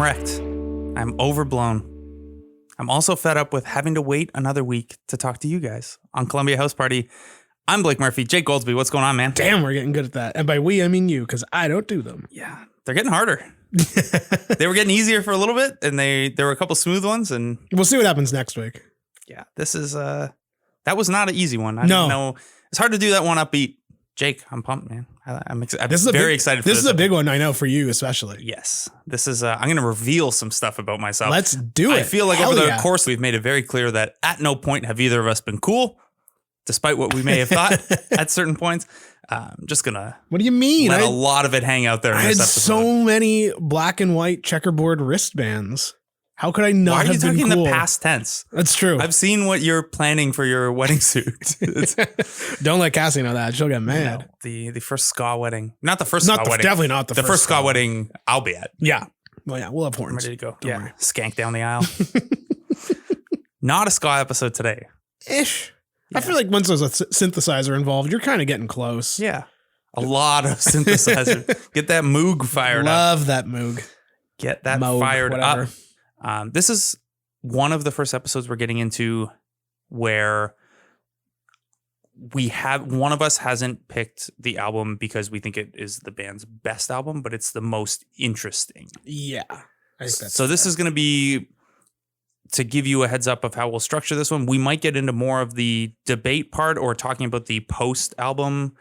wrecked. I'm overblown. I'm also fed up with having to wait another week to talk to you guys on Columbia House Party. I'm Blake Murphy. Jake Goldsbie, what's going on, man? Damn, we're getting good at that. And by we, I mean you, because I don't do them. Yeah, they're getting harder. They were getting easier for a little bit, and there were a couple smooth ones, and we'll see what happens next week. Yeah, this is that was not an easy one. I No, don't know. It's hard to do that one upbeat. Jake, I'm pumped, man. I'm excited. This is very excited. This is a big one, I know, for you especially. Yes, this is. I'm going to reveal some stuff about myself. Let's do it. I feel like over the course we've made it very clear that at no point have either of us been cool, despite what we may have thought at certain points. I'm just gonna. What do you mean? Let a lot of it hang out there. I had so many black and white checkerboard wristbands. How could I not have been cool? Why are you talking in the past tense? That's true. I've seen what you're planning for your wedding suit. Don't let Cassie know that. She'll get mad. The first ska wedding. Not the first ska wedding. Definitely not the first ska wedding I'll be at. Yeah. Well, yeah, we'll have horns. I'm ready to go. Don't worry. Skank down the aisle. Not a ska episode today. Ish. Yeah. I feel like once there's a synthesizer involved, you're kind of getting close. Yeah. A lot of synthesizer. Get that Moog fired up. Love that Moog. Get that fired up. This is one of the first episodes we're getting into where one of us hasn't picked the album because we think it is the band's best album, but it's the most interesting. Yeah. I think that's so this is going to be, to give you a heads up of how we'll structure this one, we might get into more of the debate part or talking about the post-album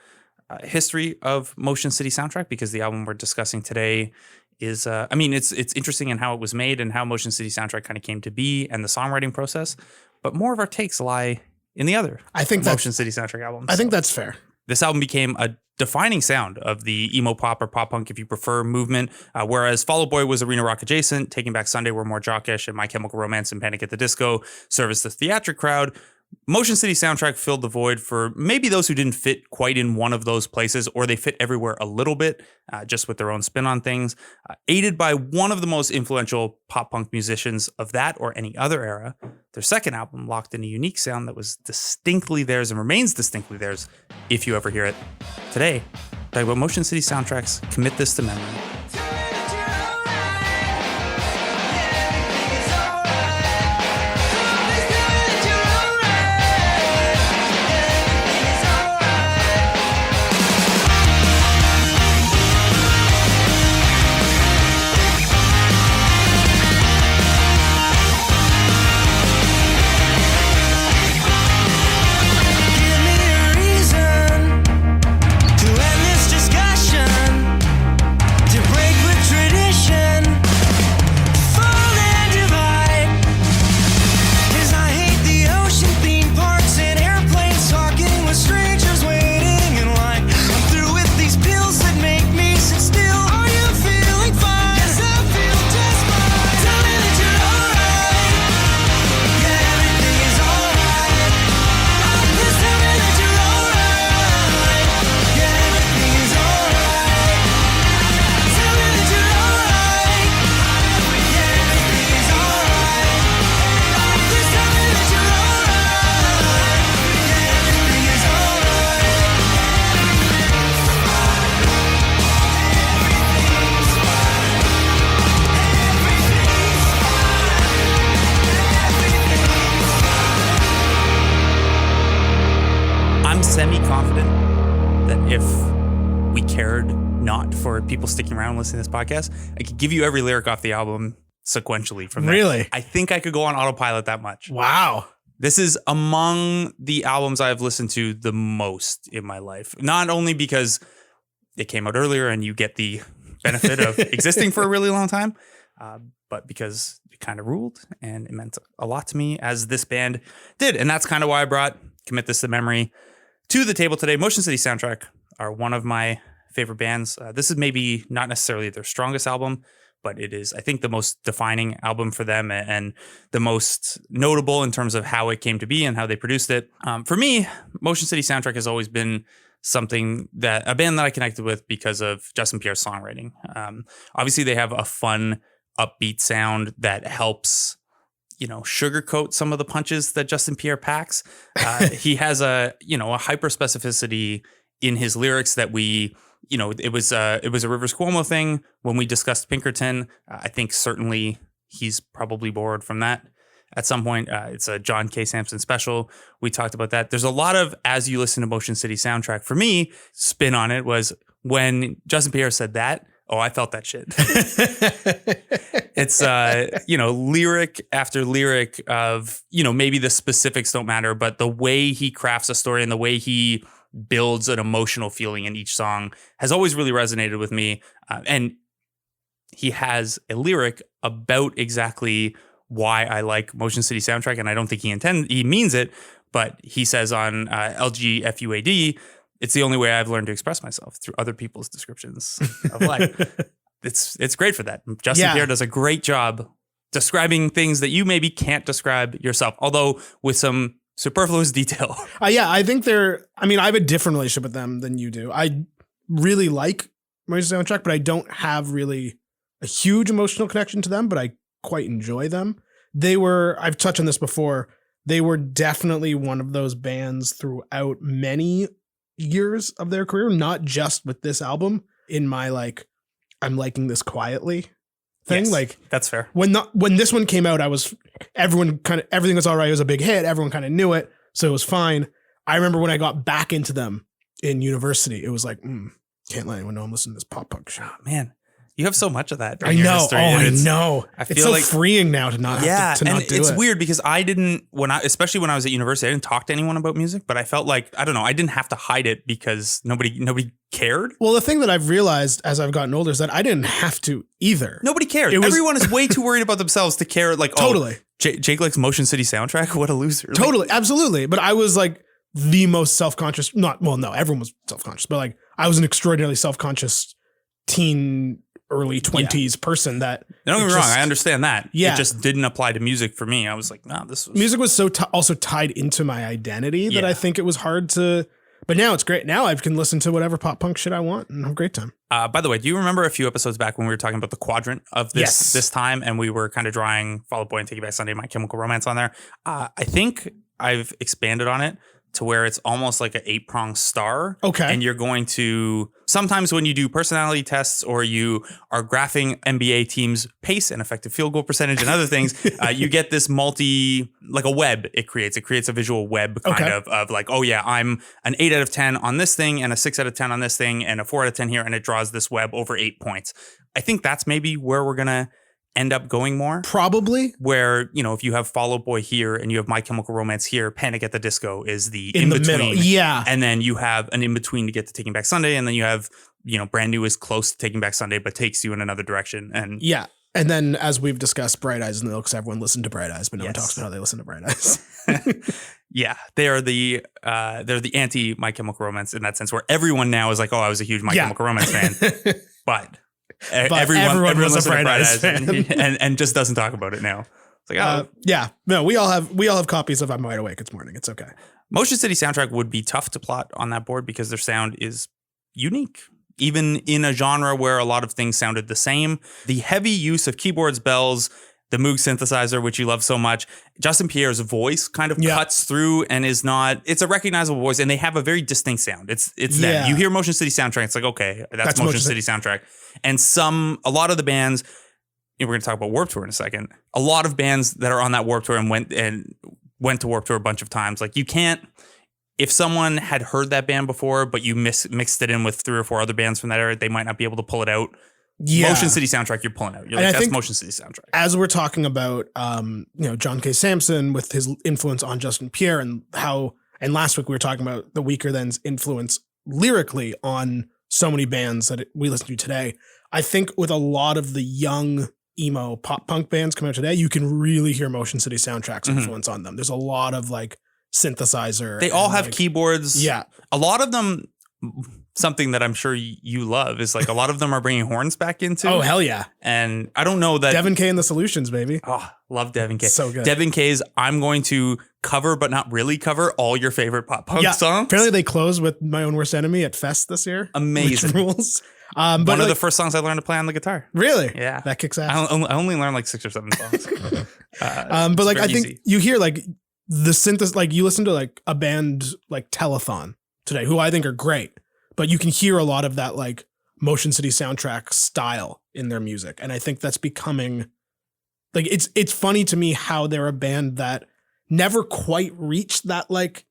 history of Motion City Soundtrack, because the album we're discussing today is, it's interesting in how it was made and how Motion City Soundtrack kind of came to be and the songwriting process, but more of our takes lie in the other Motion City Soundtrack albums. I think that's fair. This album became a defining sound of the emo pop or pop punk, if you prefer, movement, whereas Fall Out Boy was arena rock adjacent, Taking Back Sunday were more jockish, and My Chemical Romance and Panic at the Disco serviced the theatric crowd. Motion City Soundtrack filled the void for maybe those who didn't fit quite in one of those places, or they fit everywhere a little bit, just with their own spin on things. Aided by one of the most influential pop punk musicians of that or any other era, their second album locked in a unique sound that was distinctly theirs and remains distinctly theirs if you ever hear it. Today, talk about Motion City Soundtrack's Commit This to Memory. Semi-confident that if we cared not for people sticking around and listening to this podcast, I could give you every lyric off the album sequentially from there. Really? I think I could go on autopilot that much. Wow. This is among the albums I've listened to the most in my life. Not only because it came out earlier and you get the benefit of existing for a really long time, but because it kind of ruled and it meant a lot to me, as this band did. And that's kind of why I brought Commit This to Memory to the table today. Motion City Soundtrack are one of my favorite bands. This is maybe not necessarily their strongest album, but it is, I think, the most defining album for them and the most notable in terms of how it came to be and how they produced it. For me, Motion City Soundtrack has always been a band that I connected with because of Justin Pierre's songwriting. Obviously, they have a fun, upbeat sound that helps sugarcoat some of the punches that Justin Pierre packs. He has a hyper specificity in his lyrics that we, it was a Rivers Cuomo thing when we discussed Pinkerton. I think certainly he's probably borrowed from that at some point. It's a John K. Sampson special. We talked about that. There's a lot of, as you listen to Motion City Soundtrack, for me, spin on it was when Justin Pierre said that. Oh, I felt that shit. It's, lyric after lyric of, maybe the specifics don't matter, but the way he crafts a story and the way he builds an emotional feeling in each song has always really resonated with me. And he has a lyric about exactly why I like Motion City Soundtrack. And I don't think he means it, but he says on LGFUAD, it's the only way I've learned to express myself, through other people's descriptions of life. It's great for that. Justin Pierre does a great job describing things that you maybe can't describe yourself, although with some superfluous detail. I think I have a different relationship with them than you do. I really like Motion Soundtrack, but I don't have really a huge emotional connection to them, but I quite enjoy them. I've touched on this before, they were definitely one of those bands throughout many years of their career, not just with this album, in my I'm liking this quietly thing. Yes, that's fair. When this one came out, everything was all right. It was a big hit. Everyone kind of knew it, so it was fine. I remember when I got back into them in university, it was like, can't let anyone know I'm listening to this pop punk shit. Oh, man, you have so much of that. I know. I know. I feel it's so like freeing now to not have to not do it. It's weird because I didn't, especially when I was at university, I didn't talk to anyone about music, but I felt like, I don't know, I didn't have to hide it because nobody cared. Well, the thing that I've realized as I've gotten older is that I didn't have to either. Nobody cared. Everyone is way too worried about themselves to care. Totally. Jake likes Motion City Soundtrack. What a loser. Totally. Absolutely. But I was the most self-conscious, no, everyone was self-conscious, but I was an extraordinarily self-conscious teen, early 20s person that. Don't get me wrong. I understand that. Yeah. It just didn't apply to music for me. I was like, no, this was. Music was so also tied into my identity that I think it was hard to. But now it's great. Now I can listen to whatever pop punk shit I want and have a great time. By the way, do you remember a few episodes back when we were talking about the quadrant of this time, and we were kind of drawing Fall Out Boy and Take It Back Sunday, My Chemical Romance on there? I think I've expanded on it to where it's almost like an 8-pronged star. Okay. And you're going to, sometimes when you do personality tests or you are graphing NBA teams' pace and effective field goal percentage and other things, you get this like a web it creates. It creates a visual web kind of I'm an 8 out of 10 on this thing and a 6 out of 10 on this thing and a 4 out of 10 here. And it draws this web over 8 points. I think that's maybe where we're going to end up going more. Probably. Where, if you have Fall Out Boy here and you have My Chemical Romance here, Panic at the Disco is the in the middle. Yeah. And then you have an in-between to get to Taking Back Sunday. And then you have, Brand New is close to Taking Back Sunday, but takes you in another direction. And yeah. And then as we've discussed, Bright Eyes in the Middle, because everyone listened to Bright Eyes, but no one talks about how they listen to Bright Eyes. Yeah. They are they're the anti My Chemical Romance in that sense, where everyone now is like, oh, I was a huge My Chemical Romance fan. But everyone was a Bright Eyes fan. and just doesn't talk about it now. It's like, no, we all have copies of I'm Wide Awake. It's morning. It's okay. Motion City Soundtrack would be tough to plot on that board because their sound is unique. Even in a genre where a lot of things sounded the same, the heavy use of keyboards, bells, the Moog synthesizer, which you love so much, Justin Pierre's voice kind of cuts through and it's a recognizable voice, and they have a very distinct sound. It's them. You hear Motion City Soundtrack, it's like, okay, that's Motion City Soundtrack. And a lot of the bands, we're going to talk about Warped Tour in a second, a lot of bands that are on that Warped Tour and went to Warped Tour a bunch of times, like you can't, if someone had heard that band before, but you mixed it in with 3 or 4 other bands from that era, they might not be able to pull it out. Yeah. Motion City Soundtrack, you're pulling out. You're like, that's Motion City Soundtrack. As we're talking about, John K. Sampson with his influence on Justin Pierre and last week we were talking about the Weaker Than's influence lyrically on so many bands that we listen to today. I think with a lot of the young emo pop punk bands coming out today, you can really hear Motion City Soundtrack's influence on them. There's a lot of synthesizer. They all have keyboards. Yeah. A lot of them, something that I'm sure you love is a lot of them are bringing horns back into. Oh, hell yeah. And I don't know that. Devin K and the Solutions, baby. Oh, love Devin K. So good. Devin K's I'm going to cover, but not really cover all your favorite pop punk songs. Apparently they closed with My Own Worst Enemy at Fest this year. Amazing. Which rules. But one of the first songs I learned to play on the guitar. Really? Yeah. That kicks ass. I only learned 6 or 7 songs. But I think you hear the synthesis, you listen to a band like Telethon today, who I think are great. but you can hear a lot of that like Motion City Soundtrack style in their music. And I think that's becoming like, it's funny to me how they're a band that never quite reached that like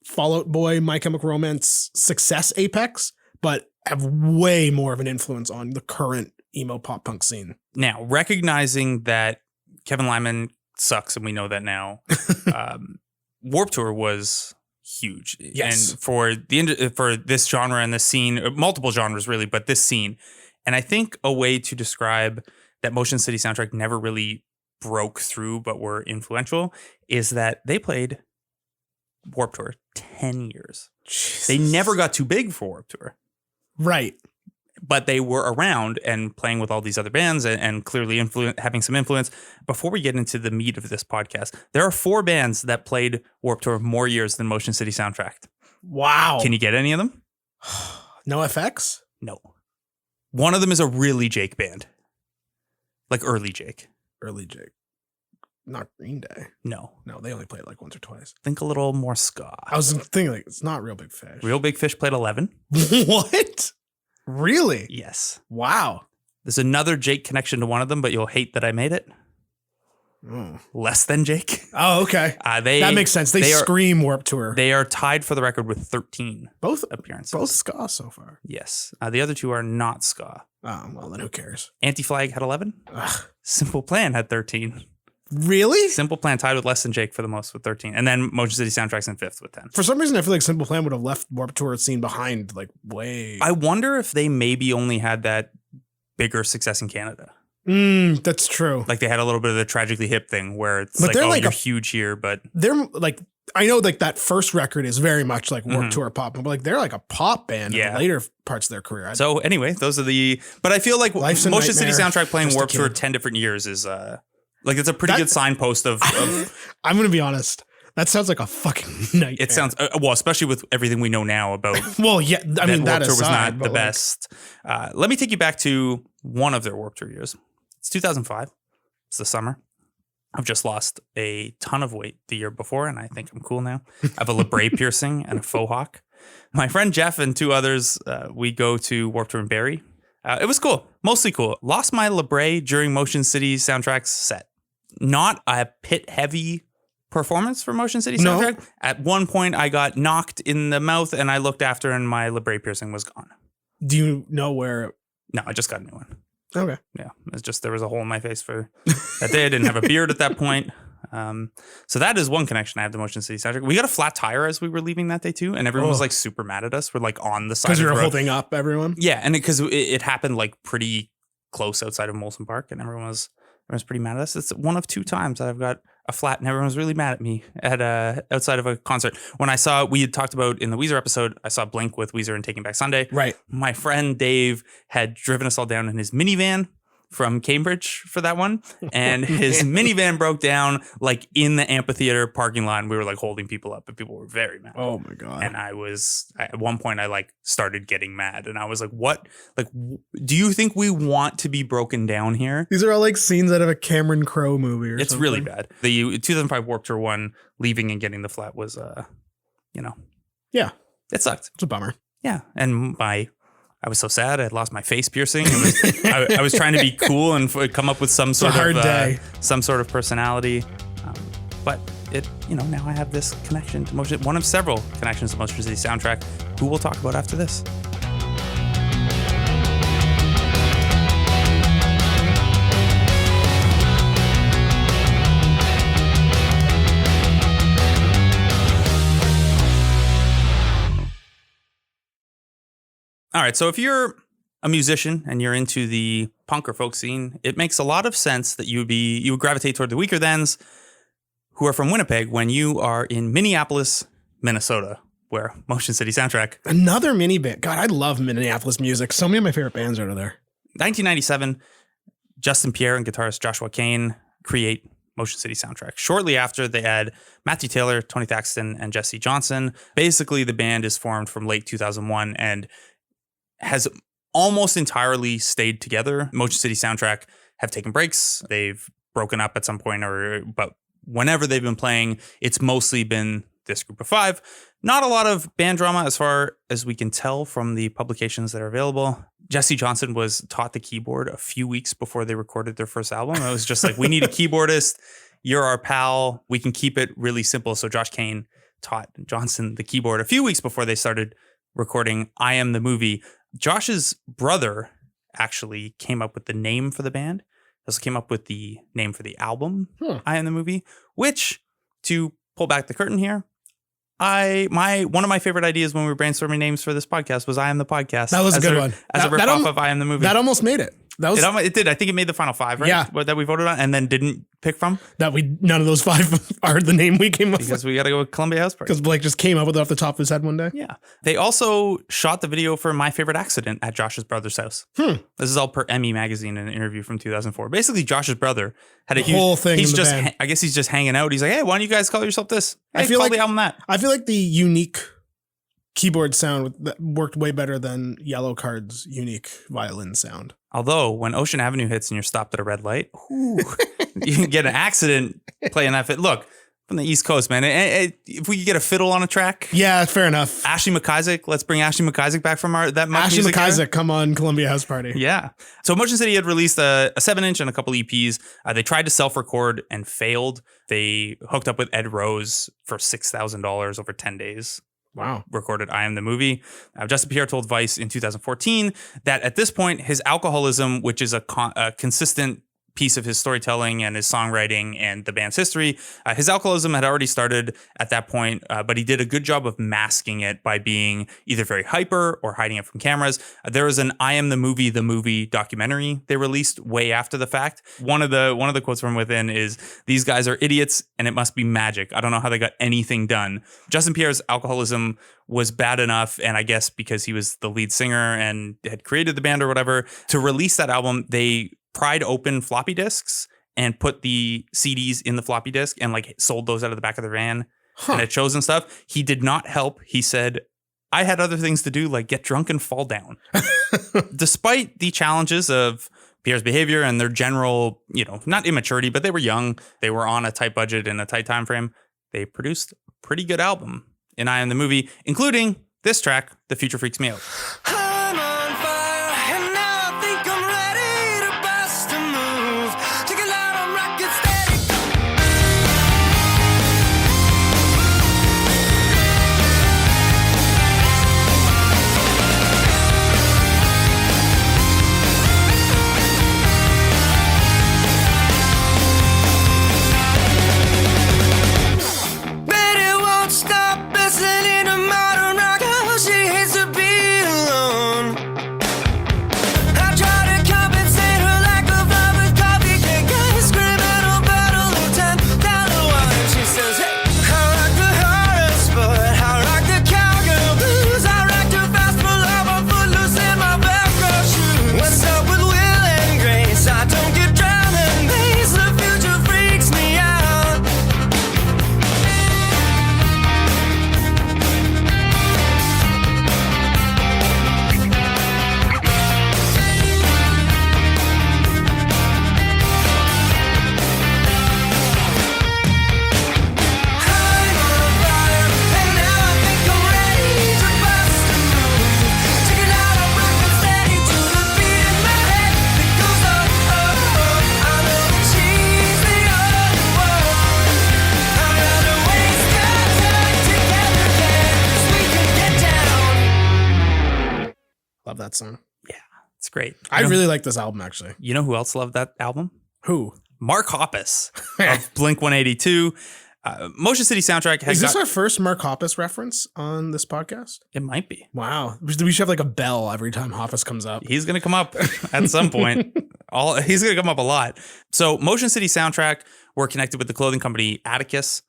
Fall Out Boy, My Chemical Romance success apex, but have way more of an influence on the current emo pop punk scene. Now, recognizing that Kevin Lyman sucks, and we know that now, Warped Tour was huge. Yes. And for this genre and this scene, multiple genres really, but this scene. And I think a way to describe that Motion City Soundtrack never really broke through but were influential is that they played Warped Tour 10 years. Jesus. They never got too big for Warped Tour. Right. But they were around and playing with all these other bands and clearly having some influence. Before we get into the meat of this podcast, there are 4 bands that played Warped Tour more years than Motion City Soundtrack. Wow. Can you get any of them? No FX? No. One of them is a really Jake band. Like early Jake. Early Jake. Not Green Day. No. No, they only played like once or twice. Think a little more ska. I was thinking like, it's not Real Big Fish. Real Big Fish played 11. What? Really? Yes. Wow. There's another Jake connection to one of them, but you'll hate that I made it. Oh, Less than Jake. oh okay. That makes sense. They scream Warped Tour. They are tied for the record with 13 both appearances. Both ska so far. Yes. The other 2 are not ska. Oh, well, then who cares? Anti-Flag had 11. Ugh. Simple Plan had 13. Really? Simple Plan tied with Less Than Jake for the most with 13. And then Motion City Soundtrack's in 5th with 10. For some reason, I feel like Simple Plan would have left Warped Tour scene behind like way. I wonder if they maybe only had that bigger success in Canada. That's true. Like they had a little bit of the Tragically Hip thing where it's But like, they're oh, like you're huge here, but they're like, I know like that first record is very much like Warped Tour pop, but like they're like a pop band in the later parts of their career. So anyway, those are but I feel like Life's a Motion City Nightmare, Soundtrack playing Just a Warped Tour Kid. 10 different years is like it's a pretty good signpost of I'm going to be honest. That sounds like a fucking nightmare. it sounds well, especially with everything we know now about well, yeah. I mean, that Warped Tour was aside, not the best. Let me take you back to one of their Warped Tour years. It's 2005. It's the summer. I've just lost a ton of weight the year before, and I think I'm cool now. I have a labret piercing and a faux hawk. My friend Jeff and 2 others, we go to Warped Tour in Barrie. It was cool, mostly cool. Lost my labret during Motion City Soundtrack's set. Not a pit-heavy performance for Motion City Soundtrack. No. At one point, I got knocked in the mouth, and I looked after, and my labret piercing was gone. Do you know where? No, I just got a new one. Okay. Yeah, it's just there was a hole in my face for that day. I didn't have a beard at that point. So that is one connection I have to Motion City Soundtrack. We got a flat tire as we were leaving that day too, and everyone was like super mad at us. We're like on the side because of we the were road. holding up everyone. Yeah, and because it happened like pretty close outside of Molson Park, and everyone was pretty mad at us. It's one of 2 times that I've got a flat, and everyone was really mad at me at outside of a concert. When I saw, we had talked about in the Weezer episode, I saw Blink with Weezer and Taking Back Sunday. Right. My friend Dave had driven us all down in his minivan from Cambridge for that one, and his minivan broke down like in the amphitheater parking lot, and we were like holding people up, and people were very mad. Oh my god. And at one point I like started getting mad, and I was like, what, like, do you think we want to be broken down here? These are all like scenes out of a Cameron Crowe movie or it's something. really bad. The 2005 Warped Tour one, leaving and getting the flat was yeah, it sucked. It's a bummer. Yeah. And I was so sad. I had lost my face piercing. I was trying to be cool and come up with some sort of personality. But now I have this connection to Motion, one of several connections to Motion City Soundtrack, who we'll talk about after this. All right, so if you're a musician and you're into the punk or folk scene, it makes a lot of sense that you would gravitate toward the weaker thans who are from Winnipeg when you are in Minneapolis, Minnesota, where Motion City Soundtrack. Another mini band. God, I love Minneapolis music. So many of my favorite bands are out of there. 1997, Justin Pierre and guitarist Joshua Kane create Motion City Soundtrack. Shortly after, they add Matthew Taylor, Tony Thaxton, and Jesse Johnson. Basically, the band is formed from late 2001 and has almost entirely stayed together. Motion City Soundtrack have taken breaks. They've broken up at some point, but whenever they've been playing, it's mostly been this group of 5. Not a lot of band drama as far as we can tell from the publications that are available. Jesse Johnson was taught the keyboard a few weeks before they recorded their first album. It was just like, we need a keyboardist. You're our pal. We can keep it really simple. So Josh Kane taught Johnson the keyboard a few weeks before they started recording I Am the Movie. Josh's brother actually came up with the name for the band. Also came up with the name for the album, I Am the Movie, which, to pull back the curtain here, one of my favorite ideas when we were brainstorming names for this podcast was I Am the Podcast. That was a good one. As a ripoff of I Am the Movie. That almost made it. It did. I think it made the final 5, right? Yeah. That we voted on and then didn't pick from. None of those 5 are the name we came up with. Because we got to go with Columbia House Party. Because Blake just came up with it off the top of his head one day. Yeah. They also shot the video for My Favorite Accident at Josh's brother's house. This is all per Emmy Magazine in an interview from 2004. Basically, Josh's brother had a whole thing. He's just, I guess he's just hanging out. He's like, hey, why don't you guys call yourself this? Hey, I feel call like the album that. I feel like the unique keyboard sound that worked way better than Yellow Card's unique violin sound. Although when Ocean Avenue hits and you're stopped at a red light, you can get an accident playing that fit. Look, from the East Coast, man. If we could get a fiddle on a track. Yeah, fair enough. Ashley McIsaac. Let's bring Ashley McIsaac back from that much Ashley music McIsaac, era. come on, Columbia House Party. Yeah. So Motion City had released a 7-inch and a couple EPs. They tried to self-record and failed. They hooked up with Ed Rose for $6,000 over 10 days. Wow. Recorded I Am the Movie. Justin Pierre told Vice in 2014 that at this point, his alcoholism, which is a consistent piece of his storytelling and his songwriting and the band's history, his alcoholism had already started at that point, but he did a good job of masking it by being either very hyper or hiding it from cameras. There was an I Am the Movie documentary they released way after the fact. One of the quotes from within is, "These guys are idiots and it must be magic. I don't know how they got anything done." Justin Pierre's alcoholism was bad enough, and I guess because he was the lead singer and had created the band or whatever, to release that album, they pried open floppy disks and put the CDs in the floppy disk and like sold those out of the back of the van and at shows and stuff. He did not help. He said, "I had other things to do, like get drunk and fall down." Despite the challenges of Pierre's behavior and their general, not immaturity, but they were young. They were on a tight budget and a tight time frame. They produced a pretty good album in I Am the Movie, including this track, The Future Freaks Me Out. Love that song. Yeah, it's great. I really like this album, actually. You know who else loved that album? Who? Mark Hoppus of Blink-182. Motion City soundtrack. Is this our first Mark Hoppus reference on this podcast? It might be. Wow. We should have like a bell every time Hoppus comes up. He's going to come up at some point. He's going to come up a lot. So Motion City soundtrack, we're connected with the clothing company Atticus.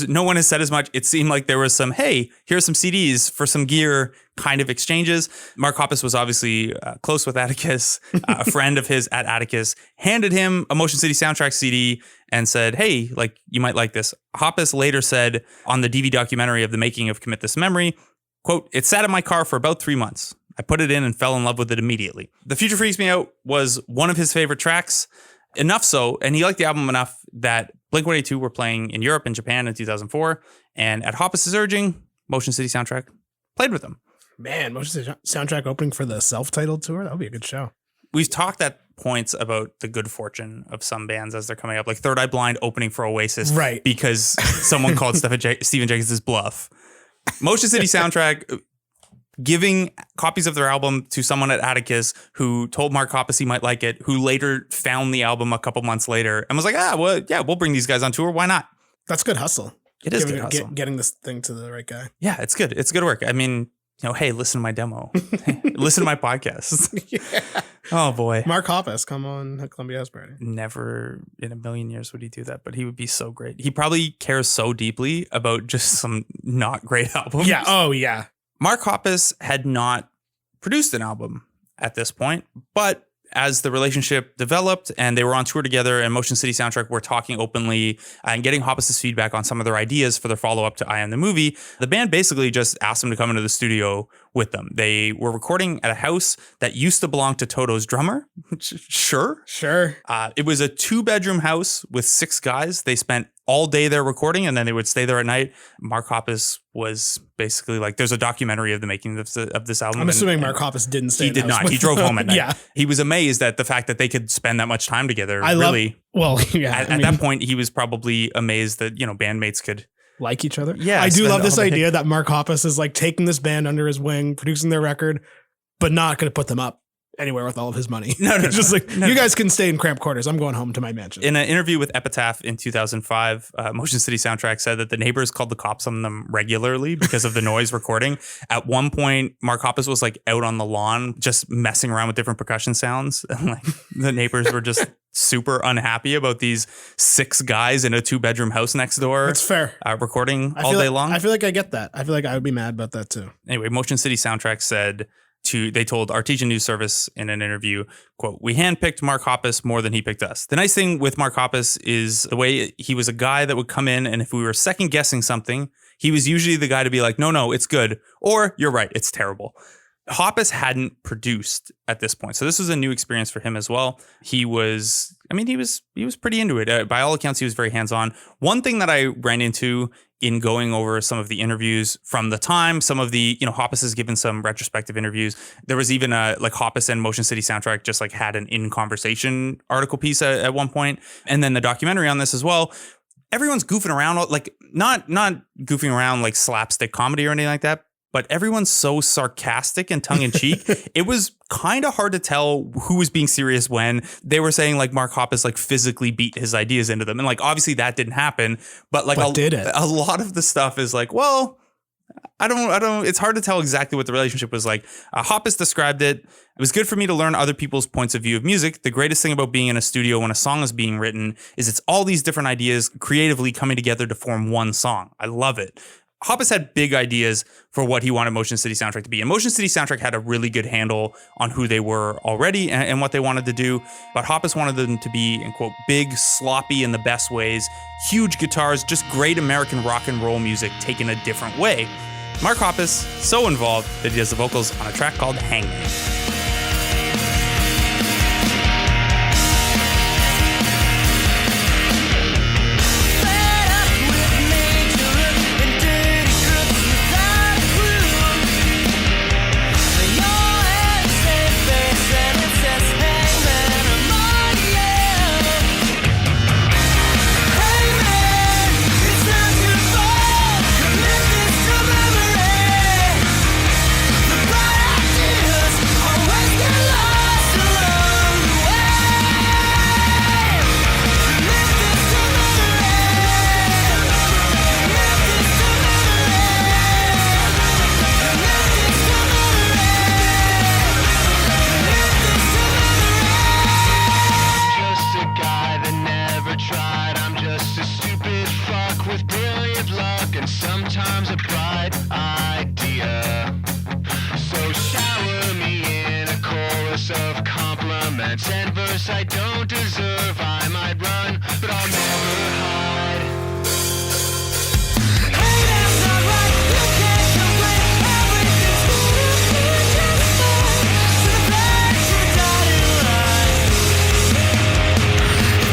No one has said as much. It seemed like there was some, hey, here's some CDs for some gear kind of exchanges. Mark Hoppus was obviously close with Atticus. A friend of his at Atticus handed him a Motion City soundtrack CD and said, hey, like, you might like this. Hoppus later said on the DV documentary of the making of Commit This Memory, quote, "It sat in my car for about 3 months. I put it in and fell in love with it immediately. The Future Freaks Me Out was one of his favorite tracks. Enough so, and he liked the album enough that Blink-182 were playing in Europe and Japan in 2004. And at Hoppus' urging, Motion City Soundtrack played with them. Man, Motion City Soundtrack opening for the self-titled tour? That would be a good show. We've talked at points about the good fortune of some bands as they're coming up, like Third Eye Blind opening for Oasis, right? Because someone called Stephen Jenkins' bluff. Motion City Soundtrack giving copies of their album to someone at Atticus who told Mark Hoppus he might like it, who later found the album a couple months later and was like, we'll bring these guys on tour. Why not? That's good hustle. It is good hustle. Getting this thing to the right guy. Yeah, it's good. It's good work. I mean, hey, listen to my demo. Listen to my podcast. Yeah. Oh, boy. Mark Hoppus, come on Columbia House Party. Never in a million years would he do that, but he would be so great. He probably cares so deeply about just some not great albums. Yeah. Oh, yeah. Mark Hoppus had not produced an album at this point, but as the relationship developed and they were on tour together and Motion City Soundtrack were talking openly and getting Hoppus's feedback on some of their ideas for their follow-up to I Am the Movie, the band basically just asked him to come into the studio with them. They were recording at a house that used to belong to Toto's drummer. Sure. It was a 2-bedroom house with 6 guys. They spent all day there recording and then they would stay there at night. Mark Hoppus was basically like, there's a documentary of the making of this album. I'm assuming Mark Hoppus didn't stay. He did not. He drove home at night. Yeah. He was amazed at the fact that they could spend that much time together. At that point, he was probably amazed that, bandmates could like each other. Yeah. I do love this idea that Mark Hoppus is like taking this band under his wing, producing their record, but not going to put them up anywhere with all of his money. No, just you guys can stay in cramped quarters. I'm going home to my mansion. In an interview with Epitaph in 2005, Motion City Soundtrack said that the neighbors called the cops on them regularly because of the noise recording. At one point, Mark Hoppus was like out on the lawn just messing around with different percussion sounds. And like the neighbors were just super unhappy about these 6 guys in a 2-bedroom house next door. That's fair. Recording all day long. I feel like I get that. I feel like I would be mad about that too. Anyway, Motion City Soundtrack said they told Artesian News Service in an interview, quote, "We handpicked Mark Hoppus more than he picked us." The nice thing with Mark Hoppus is the way he was a guy that would come in, and if we were second guessing something, he was usually the guy to be like, no, it's good. Or you're right, it's terrible. Hoppus hadn't produced at this point. So this was a new experience for him as well. He was pretty into it. By all accounts, he was very hands-on. One thing that I ran into in going over some of the interviews from the time, some of the, Hoppus has given some retrospective interviews. There was even Hoppus and Motion City Soundtrack just like had an in conversation article piece at one point. And then the documentary on this as well. Everyone's goofing around, like not goofing around like slapstick comedy or anything like that. But everyone's so sarcastic and tongue-in-cheek. It was kind of hard to tell who was being serious when. They were saying like Mark Hoppus like physically beat his ideas into them. And like obviously that didn't happen. But like a lot of the stuff is like, well, I don't, it's hard to tell exactly what the relationship was like. Hoppus described it. It was good for me to learn other people's points of view of music. The greatest thing about being in a studio when a song is being written is it's all these different ideas creatively coming together to form one song. I love it. Hoppus had big ideas for what he wanted Motion City Soundtrack to be. And Motion City Soundtrack had a really good handle on who they were already and what they wanted to do. But Hoppus wanted them to be, in quote, big, sloppy in the best ways, huge guitars, just great American rock and roll music taken a different way. Mark Hoppus, so involved that he does the vocals on a track called Hangman. And verse I don't deserve, I might run, but I'll never hide. Hey, that's not right, you can't complain. Everything's gonna be just fine. So the flags you died in line.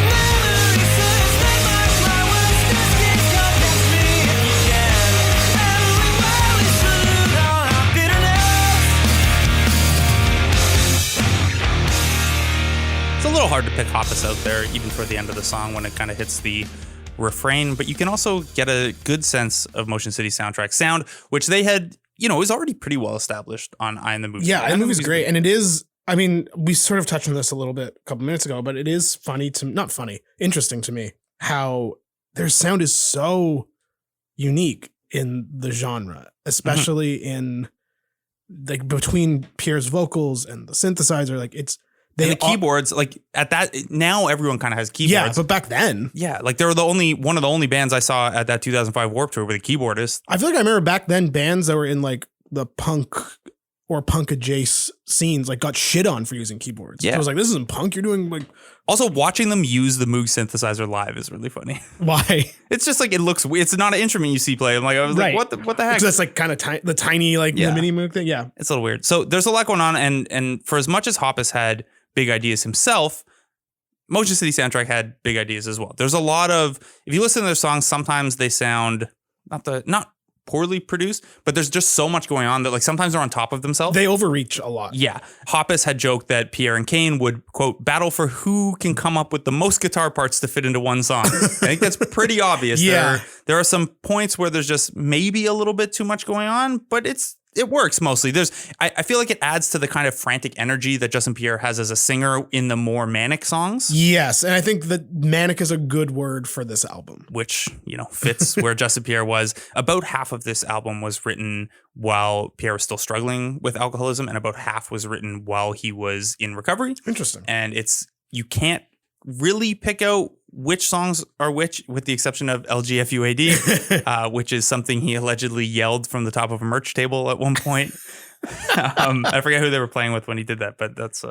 Memory serves, they mark my words. This kid's come past me if you can. Everywhere. hard to pick Hoppus out there, even toward the end of the song when it kind of hits the refrain. But you can also get a good sense of Motion City soundtrack sound, which they had, you know, was already pretty well established on Eye in the Movie. Yeah, Eye in the Movie's great. And it is, I mean, we sort of touched on this a little bit a couple minutes ago, but it is interesting to me how their sound is so unique in the genre, especially in like between Pierre's vocals and the synthesizer. Like the keyboards, like at that, now everyone kind of has keyboards. Yeah, but back then. Yeah, like they were one of the only bands I saw at that 2005 Warped Tour with a keyboardist. I feel like I remember back then bands that were in like the punk or punk adjacent scenes like got shit on for using keyboards. Yeah. I was like, this isn't punk. You're doing like... Also, watching them use the Moog synthesizer live is really funny. Why? It's just like, it looks weird. It's not an instrument you see play. I was like, what the heck? So that's like kind of the tiny, like the mini Moog thing. Yeah. It's a little weird. So there's a lot going on. And for as much as Hoppus had big ideas himself, Motion City Soundtrack had big ideas as well. There's a lot of, if you listen to their songs, sometimes they sound not poorly produced, but there's just so much going on that like sometimes they're on top of themselves. They overreach a lot. Yeah. Hoppus had joked that Pierre and Kane would, quote, battle for who can come up with the most guitar parts to fit into one song. I think that's pretty obvious. Yeah. There are some points where there's just maybe a little bit too much going on, but it works mostly. I feel like it adds to the kind of frantic energy that Justin Pierre has as a singer in the more manic songs. Yes, and I think that manic is a good word for this album. Which, you know, fits where Justin Pierre was. About half of this album was written while Pierre was still struggling with alcoholism, and about half was written while he was in recovery. Interesting. And you can't really pick out which songs are which, with the exception of LGFUAD, which is something he allegedly yelled from the top of a merch table at one point. I forget who they were playing with when he did that, but that's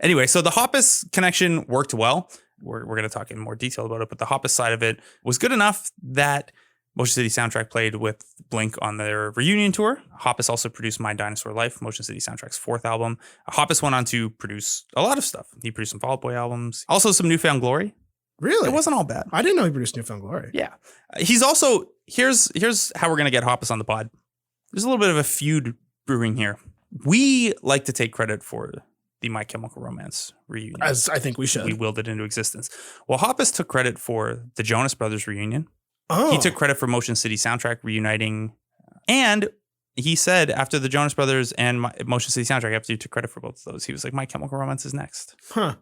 anyway. So the Hoppus connection worked well. We're going to talk in more detail about it, but the Hoppus side of it was good enough that Motion City Soundtrack played with Blink on their reunion tour. Hoppus also produced My Dinosaur Life, Motion City Soundtrack's fourth album. Hoppus went on to produce a lot of stuff. He produced some Fall Out Boy albums, also some Newfound Glory. Really? It wasn't all bad. I didn't know he produced Newfound Glory. Yeah. He's also, here's how we're going to get Hoppus on the pod. There's a little bit of a feud brewing here. We like to take credit for the My Chemical Romance reunion. As I think we should. We willed it into existence. Well, Hoppus took credit for the Jonas Brothers reunion. Oh. He took credit for Motion City Soundtrack reuniting. And he said after the Jonas Brothers and Motion City Soundtrack, after he took credit for both of those, he was like, My Chemical Romance is next. Huh.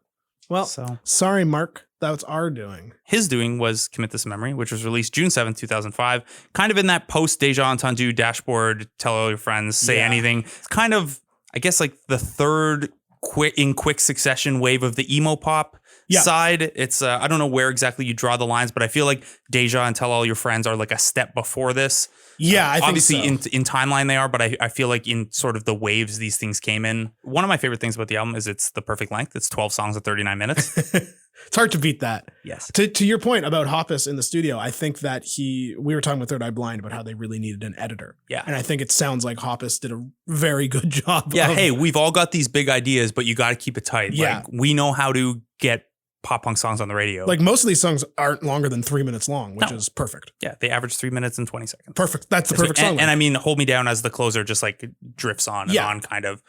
Well, sorry, Mark. That's our doing. His doing was Commit This Memory, which was released June 7th, 2005. Kind of in that post-Deja Entendu dashboard, tell all your friends, say anything. It's kind of, I guess, like the third quick succession wave of the emo pop side. It's, I don't know where exactly you draw the lines, but I feel like Deja and Tell All Your Friends are like a step before this. Yeah, I think obviously so. in timeline they are, but I feel like in sort of the waves these things came in. One of my favorite things about the album is it's the perfect length. It's 12 songs at 39 minutes. It's hard to beat that. Yes. To your point about Hoppus in the studio, I think that we were talking with Third Eye Blind about how they really needed an editor. Yeah. And I think it sounds like Hoppus did a very good job. Yeah. Hey, we've all got these big ideas, but you got to keep it tight. Yeah. Like, we know how to get pop punk songs on the radio. Like most of these songs aren't longer than 3 minutes long, which is perfect. Yeah, they average 3 minutes and 20 seconds. Perfect. That's the perfect song. And I mean, Hold Me Down as the closer just like drifts on and on kind of.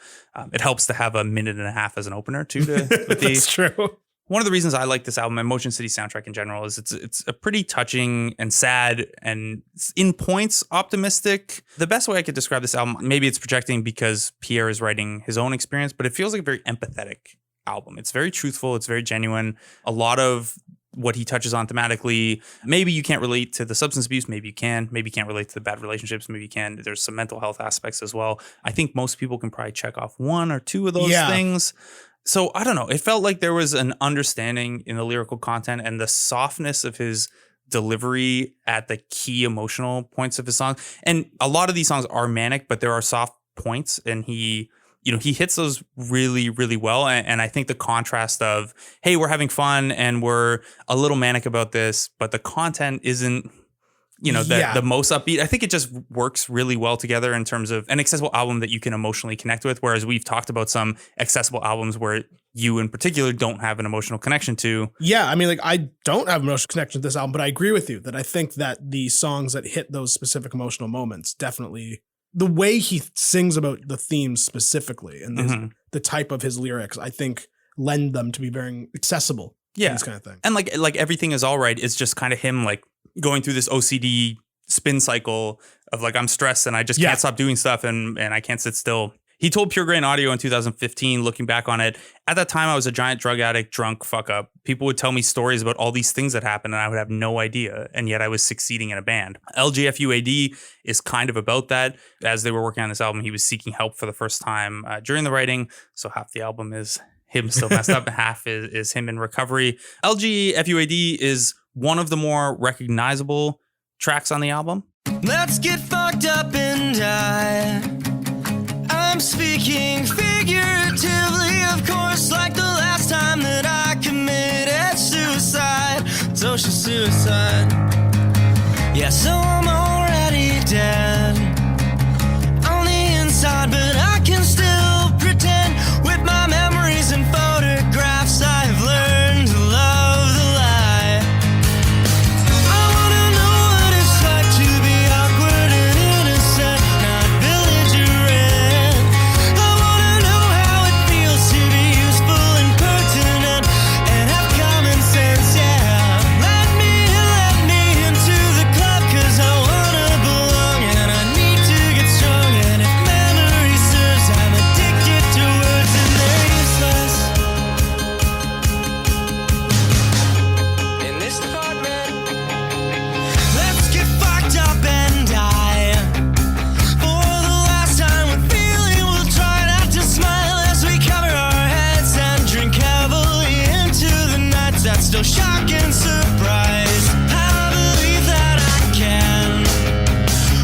It helps to have a minute and a half as an opener too. That's true. One of the reasons I like this album and Motion City Soundtrack in general is it's a pretty touching and sad and in points optimistic. The best way I could describe this album, maybe it's projecting because Pierre is writing his own experience, but it feels like a very empathetic album. It's very truthful. It's very genuine. A lot of what he touches on thematically, maybe you can't relate to the substance abuse. Maybe you can. Maybe you can't relate to the bad relationships. Maybe you can. There's some mental health aspects as well. I think most people can probably check off one or two of those things. So I don't know. It felt like there was an understanding in the lyrical content and the softness of his delivery at the key emotional points of his song. And a lot of these songs are manic, but there are soft points, and he hits those really, really well. And I think the contrast of, hey, we're having fun and we're a little manic about this, but the content isn't, the most upbeat. I think it just works really well together in terms of an accessible album that you can emotionally connect with. Whereas we've talked about some accessible albums where you in particular don't have an emotional connection to. Yeah. I mean, like I don't have an emotional connection to this album, but I agree with you that I think that the songs that hit those specific emotional moments definitely, the way he sings about the themes specifically and the type of his lyrics, I think lend them to be very accessible. Yeah. This kind of thing. And like Everything Is All Right is just kind of him like going through this OCD spin cycle of like, I'm stressed and I just can't stop doing stuff and I can't sit still. He told Pure Grain Audio in 2015, looking back on it, at that time I was a giant drug addict, drunk, fuck up. People would tell me stories about all these things that happened and I would have no idea. And yet I was succeeding in a band. LGFUAD is kind of about that. As they were working on this album, he was seeking help for the first time during the writing. So half the album is him still messed up and half is him in recovery. LGFUAD is one of the more recognizable tracks on the album. Let's get fucked up and die. I'm speaking figuratively, of course, like the last time that I committed suicide, social suicide. Yeah, so I'm already dead on the inside, but I can still pretend with my memories and photographs I've learned to love the lie. I wanna know what it's like to be awkward and innocent, not belligerent. I wanna know how it feels to be useful and pertinent and have common sense, yeah. Let me into the club 'cause I wanna belong and I need to get strong, and if memory serves, I'm addicted to words and they're useless. In this department, let's get fucked up and die. For the last time we're feeling, we'll try not to smile as we cover our heads and drink heavily into the nights that still shock and surprise. I believe that I can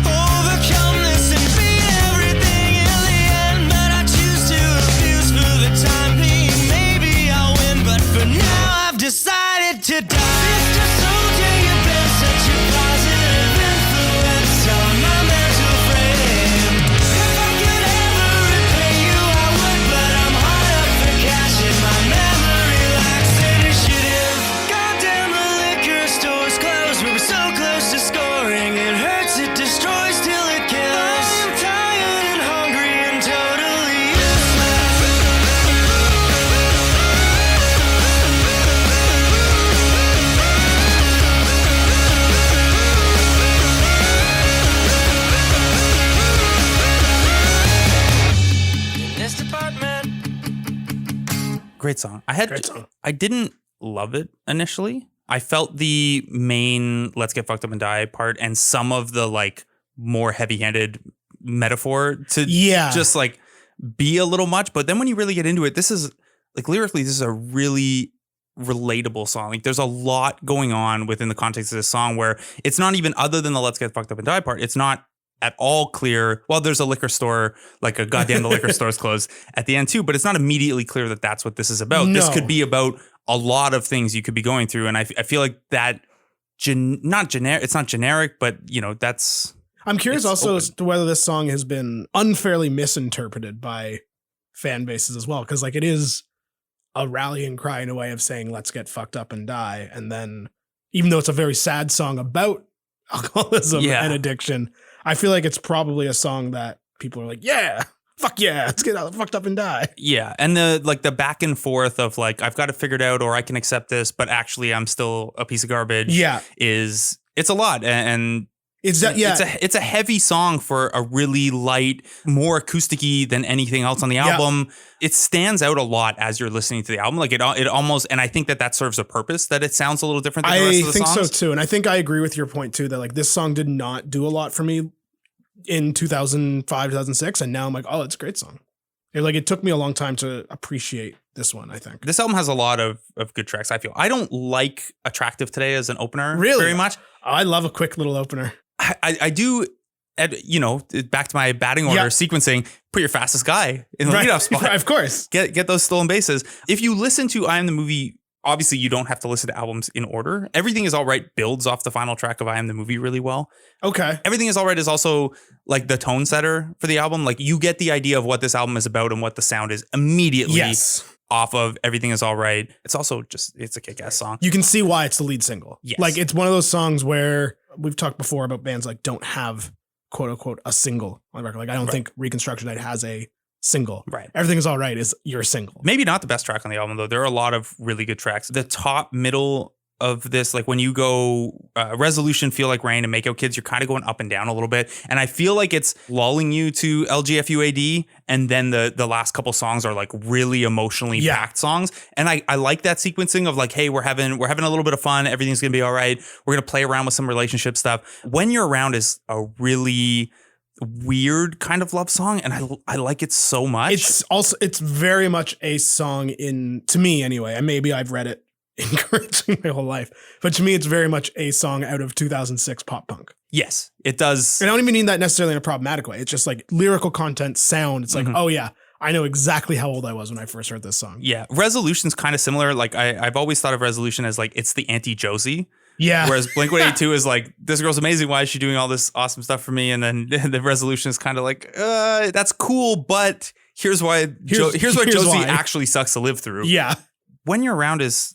overcome this and be everything in the end, but I choose to abuse for the time being. Maybe I'll win, but for now I've decided to die. Mr. Soldier, you've been such a positive influence on my mental frame. If I could ever repay you, I would, but I'm hard up for cash and my memory lacks initiative. Goddamn, the liquor store's closed. We were so close to scoring. It hurts, it destroys till it kills. I am tired and hungry and totally useless. In this department, Great song. Great song. I didn't love it initially. I felt the main "Let's Get Fucked Up and Die" part and some of the like more heavy-handed metaphor to just like be a little much. But then when you really get into it, this is like lyrically, this is a really relatable song. Like there's a lot going on within the context of this song where it's not even, other than the "Let's Get Fucked Up and Die" part, it's not at all clear. Well, there's a liquor store, like a goddamn the liquor store's closed at the end too, but it's not immediately clear that that's what this is about. This No. could be about a lot of things you could be going through. And I feel like that, not generic, it's not generic, but you know, that's... I'm curious It's also open. as to whether this song has been unfairly misinterpreted by fan bases as well. Because like it is a rallying cry in a way of saying, let's get fucked up and die. And then even though it's a very sad song about alcoholism Yeah. and addiction, I feel like it's probably a song that people are like, yeah, fuck yeah, let's get fucked up and die. Yeah. And the back and forth of like, I've got it figured out or I can accept this, but actually I'm still a piece of garbage. Yeah. It's a lot. And It's that, yeah. it's a heavy song for a really light, more acoustic-y than anything else on the album. It stands out a lot as you're listening to the album. Like it almost, and I think that serves a purpose, that it sounds a little different than the rest of the think songs. so too. And I think I agree with your point too, that like this song did not do a lot for me in 2005, 2006. And now I'm like, oh, it's a great song. It took me a long time to appreciate this one, I think. This album has a lot of good tracks, I feel. I don't like Attractive Today as an opener Really? very much. I love a quick little opener. I do, you know, back to my batting order sequencing, put your fastest guy in the leadoff spot. Of course. Get those stolen bases. If you listen to I Am the Movie, obviously you don't have to listen to albums in order. Everything Is All Right builds off the final track of I Am the Movie really well. Okay. Everything Is All Right is also like the tone setter for the album. Like you get the idea of what this album is about and what the sound is immediately off of Everything Is All Right. It's also just, it's a kick-ass song. You can see why it's the lead single. Yes. Like it's one of those songs where we've talked before about bands like don't have quote unquote a single on the record. Like I don't think Reconstruction Night has a single. Right. Everything Is All Right is your single. Maybe not the best track on the album, though. There are a lot of really good tracks. The top middle of this, like when you go Resolution, Feel Like Rain, and Make Out Kids, you're kind of going up and down a little bit. And I feel like it's lulling you to LGFUAD. And then the last couple songs are like really emotionally packed songs. And I like that sequencing of like, hey, we're having a little bit of fun. Everything's going to be all right. We're going to play around with some relationship stuff. When You're Around is a really weird kind of love song, and I like it so much. It's very much a song to me anyway, and maybe I've read it incorrectly my whole life, but to me it's very much a song out of 2006 pop punk. Yes, it does. And I don't even mean that necessarily in a problematic way. It's just like lyrical content, sound. It's like, oh yeah, I know exactly how old I was when I first heard this song. Yeah, Resolution's kind of similar. Like I've always thought of Resolution as like it's the anti-Josie. Yeah. Whereas Blink-182 is like, this girl's amazing. Why is she doing all this awesome stuff for me? And then the Resolution is kind of like, that's cool, but here's why Josie why. actually sucks to live through. Yeah. When You're Around it's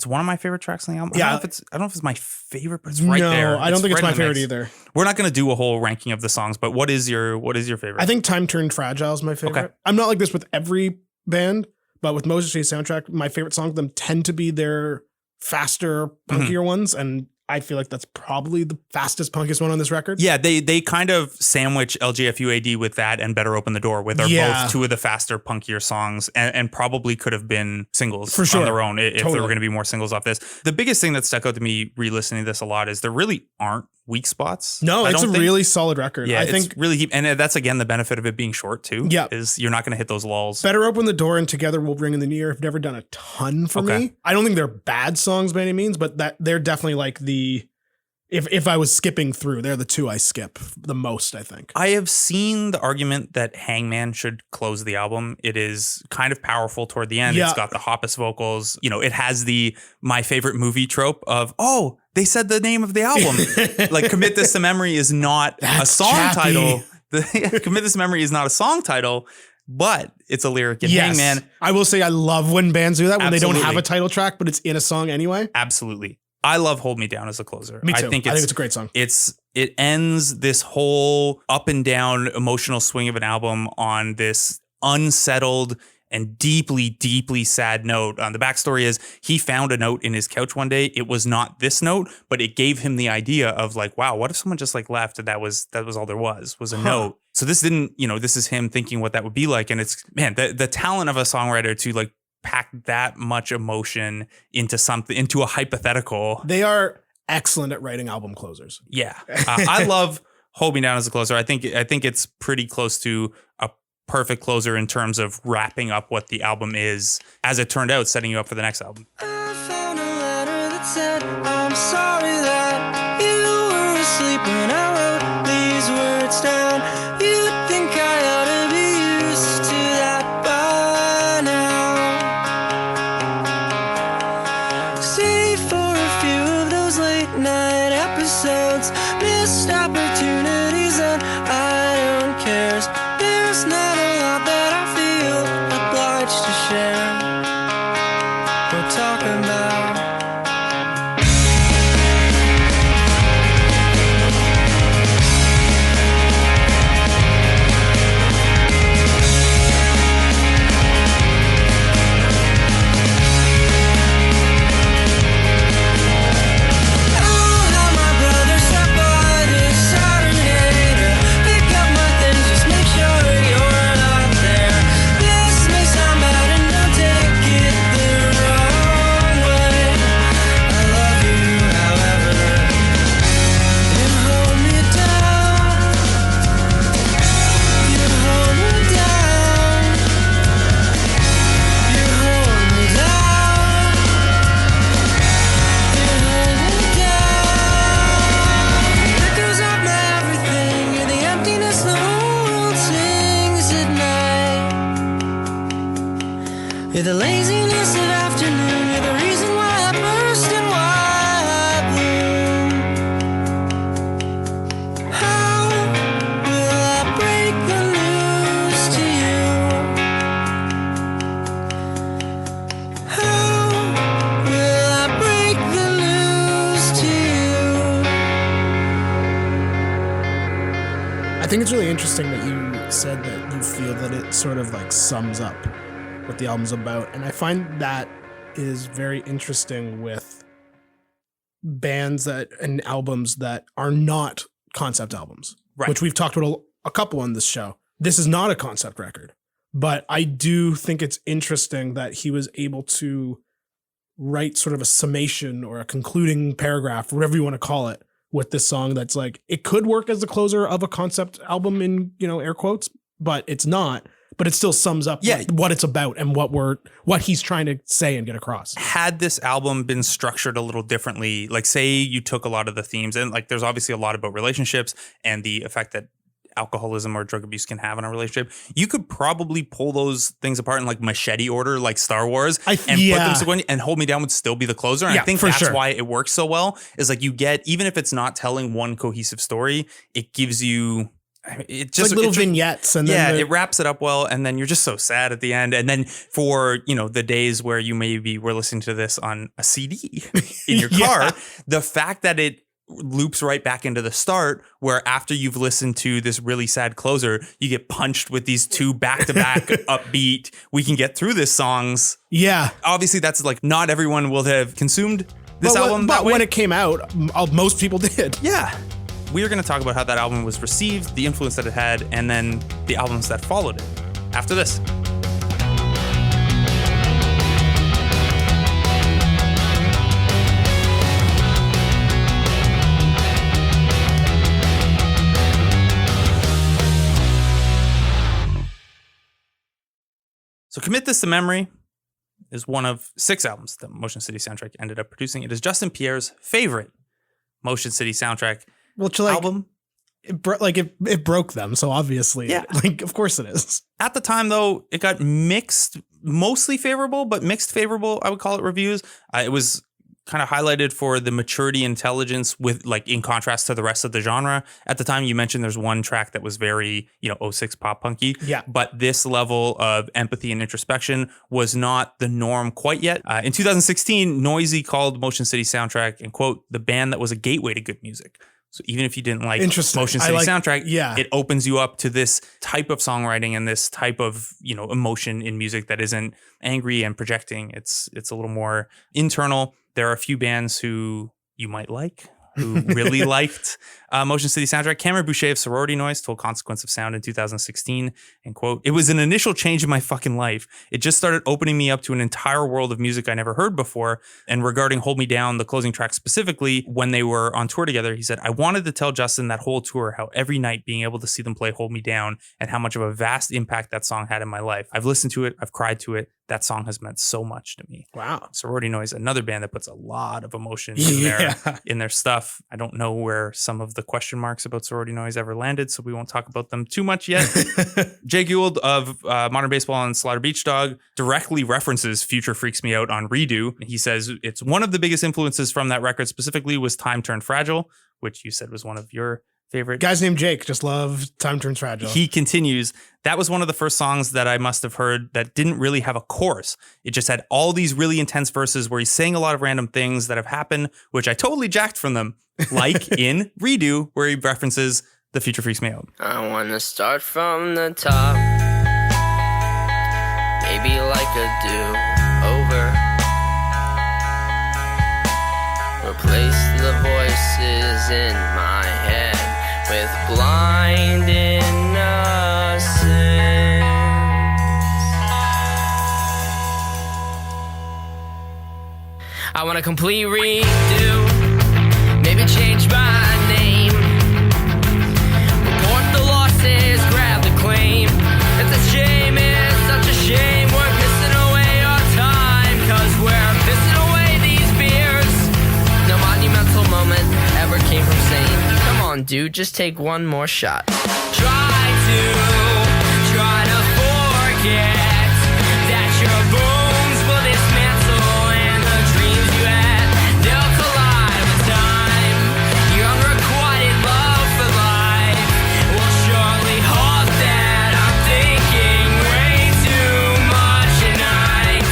one of my favorite tracks on the album. Yeah. I don't know if it's my favorite, but it's right there. No, I don't think it's right my in the favorite mix. either. We're not going to do a whole ranking of the songs, but what is your favorite? I think Time Turned Fragile is my favorite. Okay. I'm not like this with every band, but with most of the soundtrack, my favorite songs of them tend to be their faster, punkier ones, and I feel like that's probably the fastest, punkiest one on this record. Yeah, they kind of sandwich LGFUAD with that and Better Open the Door, with are both two of the faster, punkier songs, and probably could have been singles for sure on their own if there were going to be more singles off this. The biggest thing that stuck out to me re-listening to this a lot is there really aren't weak spots. No, it's a really solid record. Yeah, I it's think really deep. And that's again the benefit of it being short too. Yeah. Is you're not going to hit those lulls. Better Open the Door and Together We'll Bring in the New Year have never done a ton for me. I don't think they're bad songs by any means, but that they're definitely like if I was skipping through, they're the two I skip the most, I think. I have seen the argument that Hangman should close the album. It is kind of powerful toward the end. Yeah. It's got the Hoppus vocals. You know, it has the my favorite movie trope of, oh, they said the name of the album. Like Commit This to Memory is not a song title. Commit This to Memory is not a song title, but it's a lyric in Hangman. I will say I love when bands do that, when they Absolutely. don't have a title track, but it's in a song anyway. Absolutely. I love Hold Me Down as a closer. Me too. I think it's a great song. It ends this whole up and down emotional swing of an album on this unsettled and deeply, deeply sad note. The backstory is he found a note in his couch one day. It was not this note, but it gave him the idea of like, wow, what if someone just like left and that was all there was a note. So this didn't, this is him thinking what that would be like. And it's, man, the talent of a songwriter to like pack that much emotion into a hypothetical. They are excellent at writing album closers. Yeah. I love Hold Me Down as a closer. I think it's pretty close to a perfect closer in terms of wrapping up what the album is, as it turned out, setting you up for the next album. I found a letter that said, I'm sorry that you were asleep when I wrote these words down. You'd think I ought to be used to that by now. Save for a few of those late night episodes, missed opportunities, and I don't care. There's not a lot that I feel obliged to share or talk about. I'll have my brother stop by this Saturday to pick up my things, just make sure you're not there. This may sound bad and don't take it the wrong way. I love you, however. You hold me down. You hold me down. You hold me down. You hold me down. Echoes of my everything. You're the emptiness the whole world sings at night. You're the laziness of afternoon. You're the reason why I burst and why I bloom. How will I break the news to you? How will I break the news to you? I think it's really interesting that you said that you feel that it sort of like sums up what the album's about. And I find that is very interesting with bands and albums that are not concept albums, Right. which we've talked about a couple on this show. This is not a concept record, but I do think it's interesting that he was able to write sort of a summation or a concluding paragraph, whatever you want to call it, with this song that's like, it could work as the closer of a concept album in, air quotes, but it's not. But it still sums up what it's about and what he's trying to say and get across. Had this album been structured a little differently, like say you took a lot of the themes, and like there's obviously a lot about relationships and the effect that alcoholism or drug abuse can have on a relationship, you could probably pull those things apart in like machete order, like Star Wars, and put them sequentially, and Hold Me Down would still be the closer. And I think that's why it works so well, is like you get, even if it's not telling one cohesive story, it gives you... It just like little vignettes, and then it wraps it up well, and then you're just so sad at the end. And then for the days where you maybe were listening to this on a CD in your car, the fact that it loops right back into the start, where after you've listened to this really sad closer, you get punched with these two back-to-back upbeat, we can get through this songs. Yeah, obviously that's like not everyone will have consumed this album. But when it came out, most people did. Yeah. We are going to talk about how that album was received, the influence that it had, and then the albums that followed it. After this. So Commit This to Memory is one of 6 albums that Motion City Soundtrack ended up producing. It is Justin Pierre's favorite Motion City Soundtrack album. It broke them, so obviously, of course it is. At the time, though, it got mixed, mostly favorable, but mixed favorable, I would call it, reviews. It was kind of highlighted for the maturity, intelligence with in contrast to the rest of the genre. At the time, you mentioned there's one track that was very, 06 pop punky. Yeah. But this level of empathy and introspection was not the norm quite yet. In 2016, Noisy called Motion City Soundtrack, and quote, the band that was a gateway to good music. So even if you didn't like Motion City Soundtrack, it opens you up to this type of songwriting and this type of, emotion in music that isn't angry and projecting. It's a little more internal. There are a few bands who you might like, who really liked Motion City Soundtrack. Cameron Boucher of Sorority Noise told Consequence of Sound in 2016, and quote, it was an initial change in my fucking life. It just started opening me up to an entire world of music I never heard before. And regarding Hold Me Down, the closing track specifically, when they were on tour together, he said, I wanted to tell Justin that whole tour how every night being able to see them play Hold Me Down and how much of a vast impact that song had in my life. I've listened to it. I've cried to it. That song has meant so much to me. Wow. Sorority Noise, another band that puts a lot of emotion in their stuff. I don't know where some of the question marks about Sorority Noise ever landed, so we won't talk about them too much yet. Jay Gould of Modern Baseball and Slaughter Beach Dog directly references Future Freaks Me Out on Redo. He says it's one of the biggest influences from that record specifically was Time Turned Fragile, which you said was one of your favorite. Guys named Jake just love Time Turns Fragile. He continues, that was one of the first songs that I must have heard that didn't really have a chorus. It just had all these really intense verses where he's saying a lot of random things that have happened, which I totally jacked from them. Like in Redo, where he references the Future Freaks Me Out. I want to start from the top. Maybe like a do-over. Replace the voices in my head with blind innocence. I want a complete redo. Maybe change my name. Report the losses, grab the claim. It's a shame, it's such a shame. We're pissing away our time, cause we're pissing away these beers. No monumental moment ever came from saying, come on dude, just take one more shot. Try to forget that your bones will dismantle and the dreams you had, they'll collide with time. Your unrequited love for life will surely halt that. I'm thinking way too much tonight.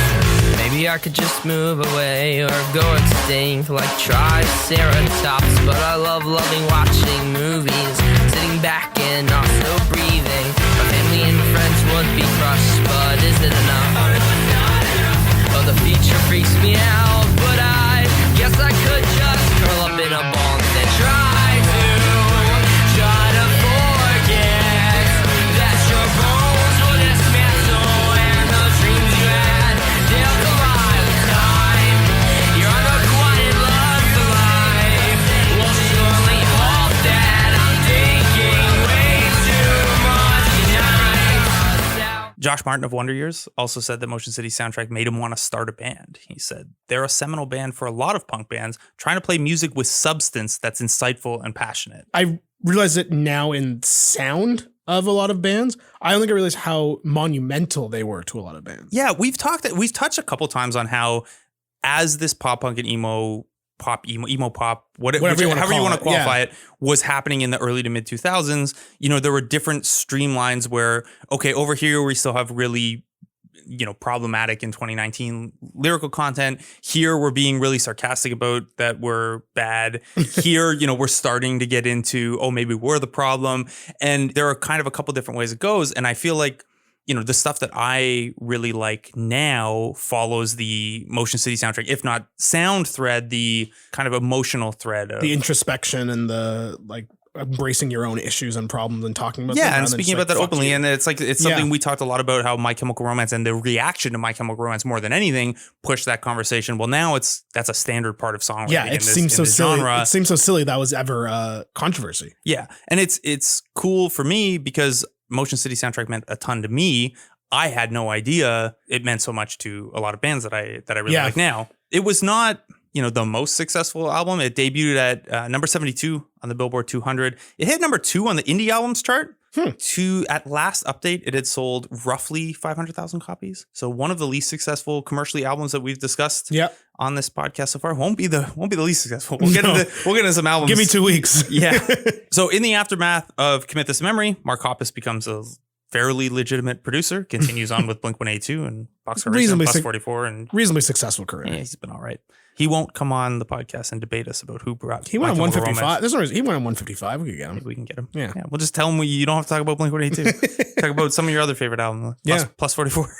Maybe I could just move away or go extinct like Triceratops. But I love watching movies, sitting back in and also breathing. My family and friends would be crushed, but is it enough? Oh, the future freaks me out, but I guess I could just curl up in a ball and try to forget that your bones will dismantle and the dreams you had, they'll collide with time. Your unrequited love for life will surely halt that. I'm thinking way too much tonight. Josh Martin of Wonder Years also said that Motion City Soundtrack made him want to start a band. He said, they're a seminal band for a lot of punk bands, trying to play music with substance that's insightful and passionate. I realize it now in sound of a lot of bands. I don't think I realized how monumental they were to a lot of bands. Yeah, we've touched a couple times on how as this pop punk and emo pop, however you want to qualify it, was happening in the early to mid 2000s. You know, there were different streamlines where, okay, over here we still have really, problematic in 2019 lyrical content. Here we're being really sarcastic about that we're bad. Here, we're starting to get into, maybe we're the problem. And there are kind of a couple different ways it goes. And I feel like, the stuff that I really like now follows the Motion City Soundtrack, if not sound thread, the kind of emotional thread of the introspection and the embracing your own issues and problems and talking about them. Yeah, and speaking about that openly. And it's something we talked a lot about, how My Chemical Romance and the reaction to My Chemical Romance more than anything pushed that conversation. Well, now that's a standard part of songwriting. Yeah, it seems so silly. It seems so silly that was ever a controversy. Yeah, and it's cool for me because Motion City Soundtrack meant a ton to me. I had no idea it meant so much to a lot of bands that I really like now. It was not, the most successful album. It debuted at number 72 on the Billboard 200. It hit number 2 on the indie albums chart. At last update, it had sold roughly 500,000 copies. So one of the least successful commercially albums that we've discussed on this podcast so far won't be the least successful. We'll get into some albums. Give me 2 weeks. Yeah. So in the aftermath of Commit This to Memory, Mark Hoppus becomes a fairly legitimate producer, continues on with Blink-182 and Boxcar Racer and Plus 44 and reasonably successful career. Yeah, he's been all right. He won't come on the podcast and debate us about who brought. He went on 155. There's no reason. He went on 155. We could get him. We can get him. Yeah. We'll just tell him you don't have to talk about Blink-182. Talk about some of your other favorite albums. Plus 44.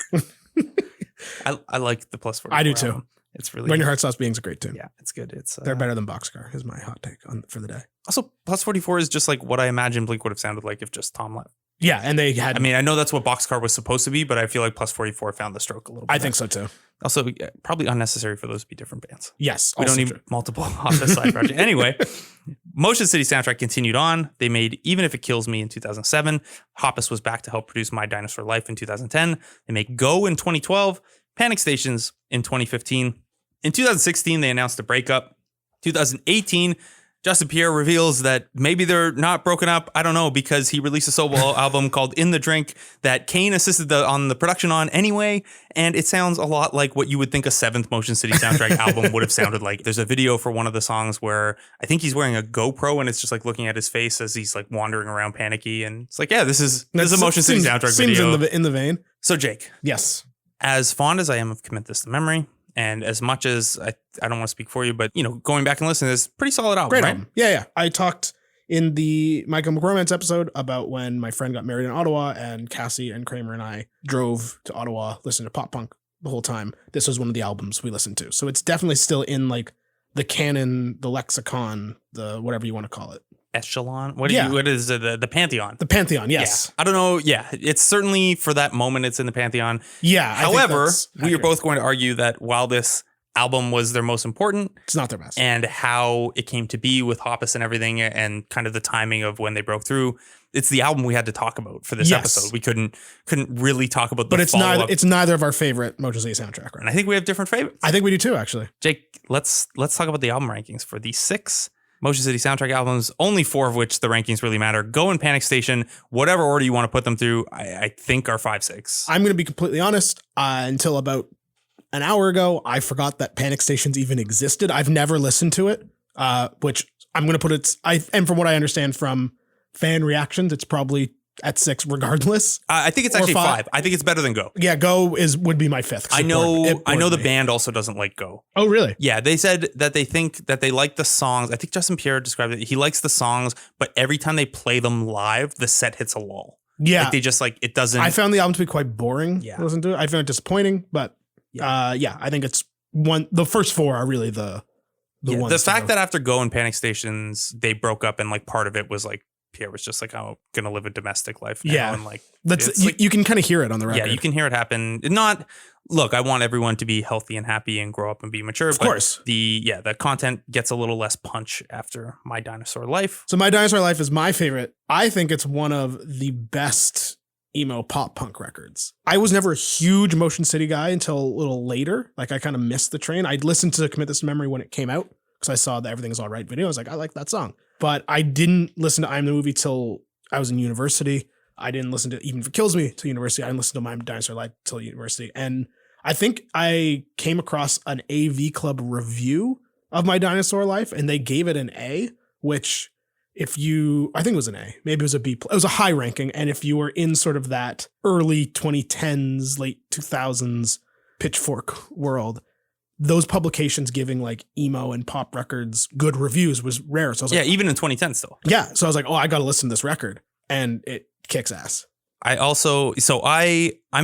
I like the Plus 44. I do too. Album. It's really When good. Your Heart Stops Being's a great tune. Yeah, it's good. They're better than Boxcar. Is my hot take for the day. Also, Plus 44 is just like what I imagine Blink would have sounded like if just Tom left. Yeah, and they had. I mean, I know that's what Boxcar was supposed to be, but I feel like Plus 44 found the stroke a little bit. I think so too. Also, probably unnecessary for those to be different bands. Yes, we don't need multiple off the side projects. Anyway, Motion City Soundtrack continued on. They made Even If It Kills Me in 2007. Hoppus was back to help produce My Dinosaur Life in 2010. They make Go in 2012. Panic Stations in 2015. In 2016, they announced a breakup. 2018. Justin Pierre reveals that maybe they're not broken up. I don't know, because he released a solo album called In the Drink that Kane assisted on the production on anyway. And it sounds a lot like what you would think a 7th Motion City Soundtrack album would have sounded like. There's a video for one of the songs where I think he's wearing a GoPro and it's just like looking at his face as he's like wandering around panicky. And it's like, yeah, this is a Motion City Soundtrack video. Seems in the vein. So Jake. Yes. As fond as I am of Commit This to Memory, and as much as I don't want to speak for you, but going back and listening to this, pretty solid album. Great right? album. Yeah. I talked in the My Chemical Romance episode about when my friend got married in Ottawa, and Cassie and Kramer and I drove to Ottawa, listening to pop punk the whole time. This was one of the albums we listened to. So it's definitely still in like the canon, the lexicon, the whatever you want to call it. Echelon? What is it? The Pantheon? The Pantheon, yes. Yeah. I don't know. Yeah, it's certainly for that moment, it's in the Pantheon. Yeah. However, we are both going to argue that while this album was their most important, it's not their best. And how it came to be with Hoppus and everything, and kind of the timing of when they broke through, it's the album we had to talk about for this episode. We couldn't really talk about the follow-up. It's neither of our favorite Motion City Soundtrack. Right? And I think we have different favorites. I think we do too, actually. Jake, let's talk about the album rankings for these 6 Motion City Soundtrack albums, only 4 of which the rankings really matter. Go and Panic Station, whatever order you want to put them through, I think are 5, 6. I'm going to be completely honest. Until about an hour ago, I forgot that Panic Stations even existed. I've never listened to it, which I'm going to put and from what I understand from fan reactions, it's probably at 6 regardless. I think it's Or actually 5. 5. I think it's better than Go. Yeah, Go would be my 5th. I know the band also doesn't like Go. Oh, really? Yeah, they said that they think that they like the songs. I think Justin Pierre described it. He likes the songs, but every time they play them live, the set hits a lull. Yeah. Like they just it doesn't. I found the album to be quite boring. Yeah. To listen to it. I found it disappointing, but I think it's the first 4 are really the ones. The fact that after Go and Panic Stations, they broke up and like part of it was like Pierre was just like, I'm gonna live a domestic life now. Yeah. And like that's you can kind of hear it on the record. Yeah, you can hear it happen. Look, I want everyone to be healthy and happy and grow up and be mature. Of course. The content gets a little less punch after My Dinosaur Life. So My Dinosaur Life is my favorite. I think it's one of the best emo pop punk records. I was never a huge Motion City guy until a little later. Like I kind of missed the train. I'd listened to Commit This to Memory when it came out because I saw the Everything's All Right video. I was like, I like that song. But I didn't listen to I'm the Movie till I was in university. I didn't listen to Even If It Kills Me till university. I didn't listen to My Dinosaur Life till university. And I think I came across an AV Club review of My Dinosaur Life and they gave it an A, which I think it was an A, maybe it was a B. It was a high ranking. And if you were in sort of that early 2010s, late 2000s Pitchfork world, those publications giving like emo and pop records good reviews was rare. So I was like, even in 2010 still. Yeah. So I was like, I got to listen to this record and it kicks ass. I'm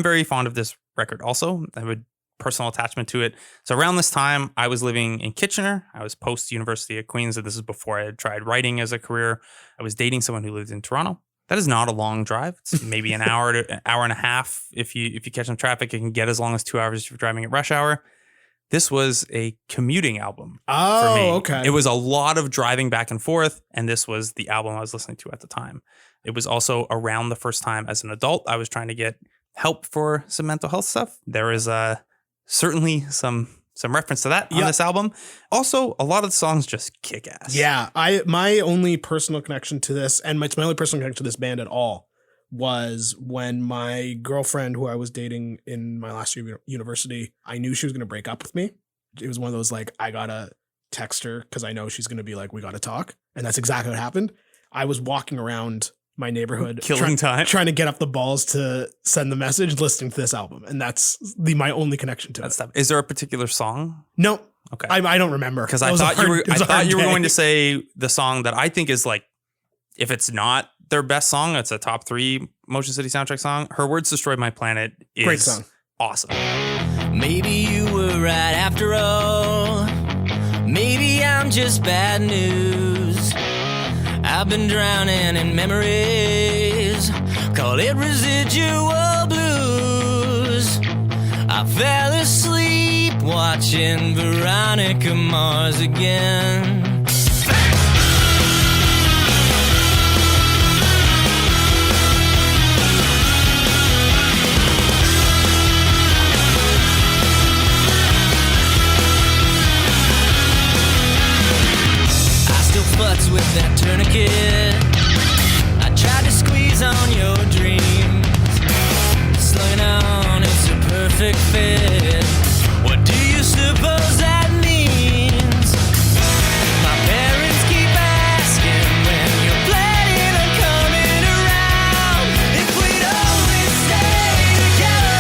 very fond of this record also. I have a personal attachment to it. So around this time, I was living in Kitchener. I was post University of Queens. And this is before I had tried writing as a career. I was dating someone who lived in Toronto. That is not a long drive. It's maybe an hour to an hour and a half. If you catch some traffic, it can get as long as 2 hours if you're driving at rush hour. This was a commuting album for me. Okay. It was a lot of driving back and forth, and this was the album I was listening to at the time. It was also around the first time as an adult I was trying to get help for some mental health stuff. There is certainly some reference to that on this album. Also, a lot of the songs just kick ass. Yeah. My only personal connection to this, and it's my only personal connection to this band at all, was when my girlfriend, who I was dating in my last year of university, I knew she was going to break up with me. It was one of those like, I got to text her because I know she's going to be like, we got to talk. And that's exactly what happened. I was walking around my neighborhood killing time, trying to get up the balls to send the message listening to this album. And that's my only connection to it. Is there a particular song? No. Okay. I don't remember. Because I thought you were going to say the song that I think is like, if it's not their best song, it's a top 3 Motion City soundtrack song. Her Words Destroyed My Planet is great song. Awesome. Maybe you were right after all. Maybe I'm just bad news. I've been drowning in memories. Call it residual blues. I fell asleep watching Veronica Mars again. Fucks with that tourniquet. I tried to squeeze on your dreams. Slugging on, it's a perfect fit. What do you suppose that means? My parents keep asking when you're planning on coming around. If we'd only stay together,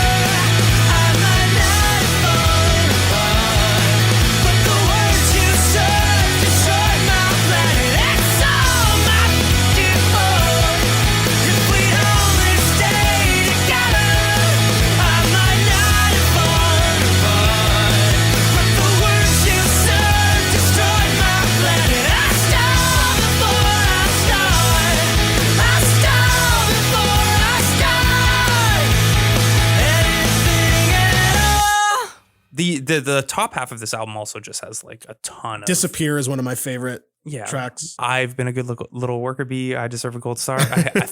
I might not have fallen apart. But the words you said destroyed my planet. That's all my default. If we'd only stay together, I might not have fallen apart. But the words you said destroyed my planet. I stole before I start. I stole before I start. Anything at all. The top half of this album also just has like a ton of Disappear is one of my favorite tracks. I've been a good little worker bee. I deserve a gold star. I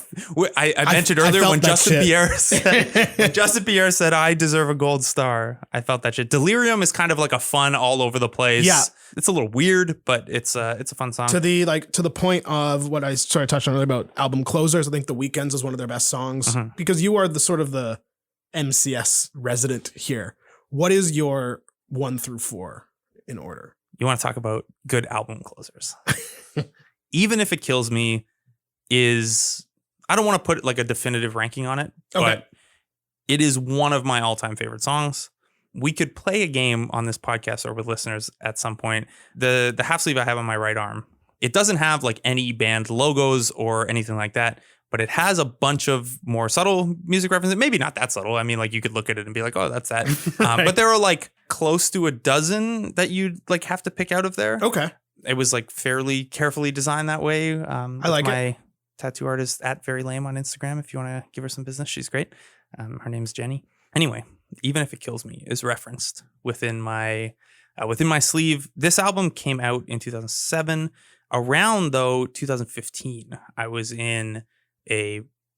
mentioned I earlier felt when that Justin Pierre said I deserve a gold star. I felt that shit. Delirium is kind of like a fun all over the place. Yeah. It's a little weird, but it's a fun song. To the point of what I sort of touched on earlier about album closers, I think The Weeknd's is one of their best songs because you are the sort of the MCS resident here. What is your 1 through 4 in order? You want to talk about good album closers? Even If It Kills Me is, I don't want to put like a definitive ranking on it, but it is one of my all-time favorite songs. We could play a game on this podcast or with listeners at some point. The half sleeve I have on my right arm, it doesn't have like any band logos or anything like that, but it has a bunch of more subtle music references. Maybe not that subtle. I mean, like you could look at it and be like, oh, that's that. But there are like close to a dozen that you'd like have to pick out of there. Okay. It was like fairly carefully designed that way. I like my tattoo artist at Very Lame on Instagram. If you want to give her some business, she's great. Her name's Jenny. Anyway, Even If It Kills Me is referenced within my sleeve. This album came out in 2007. Around though 2015, I was in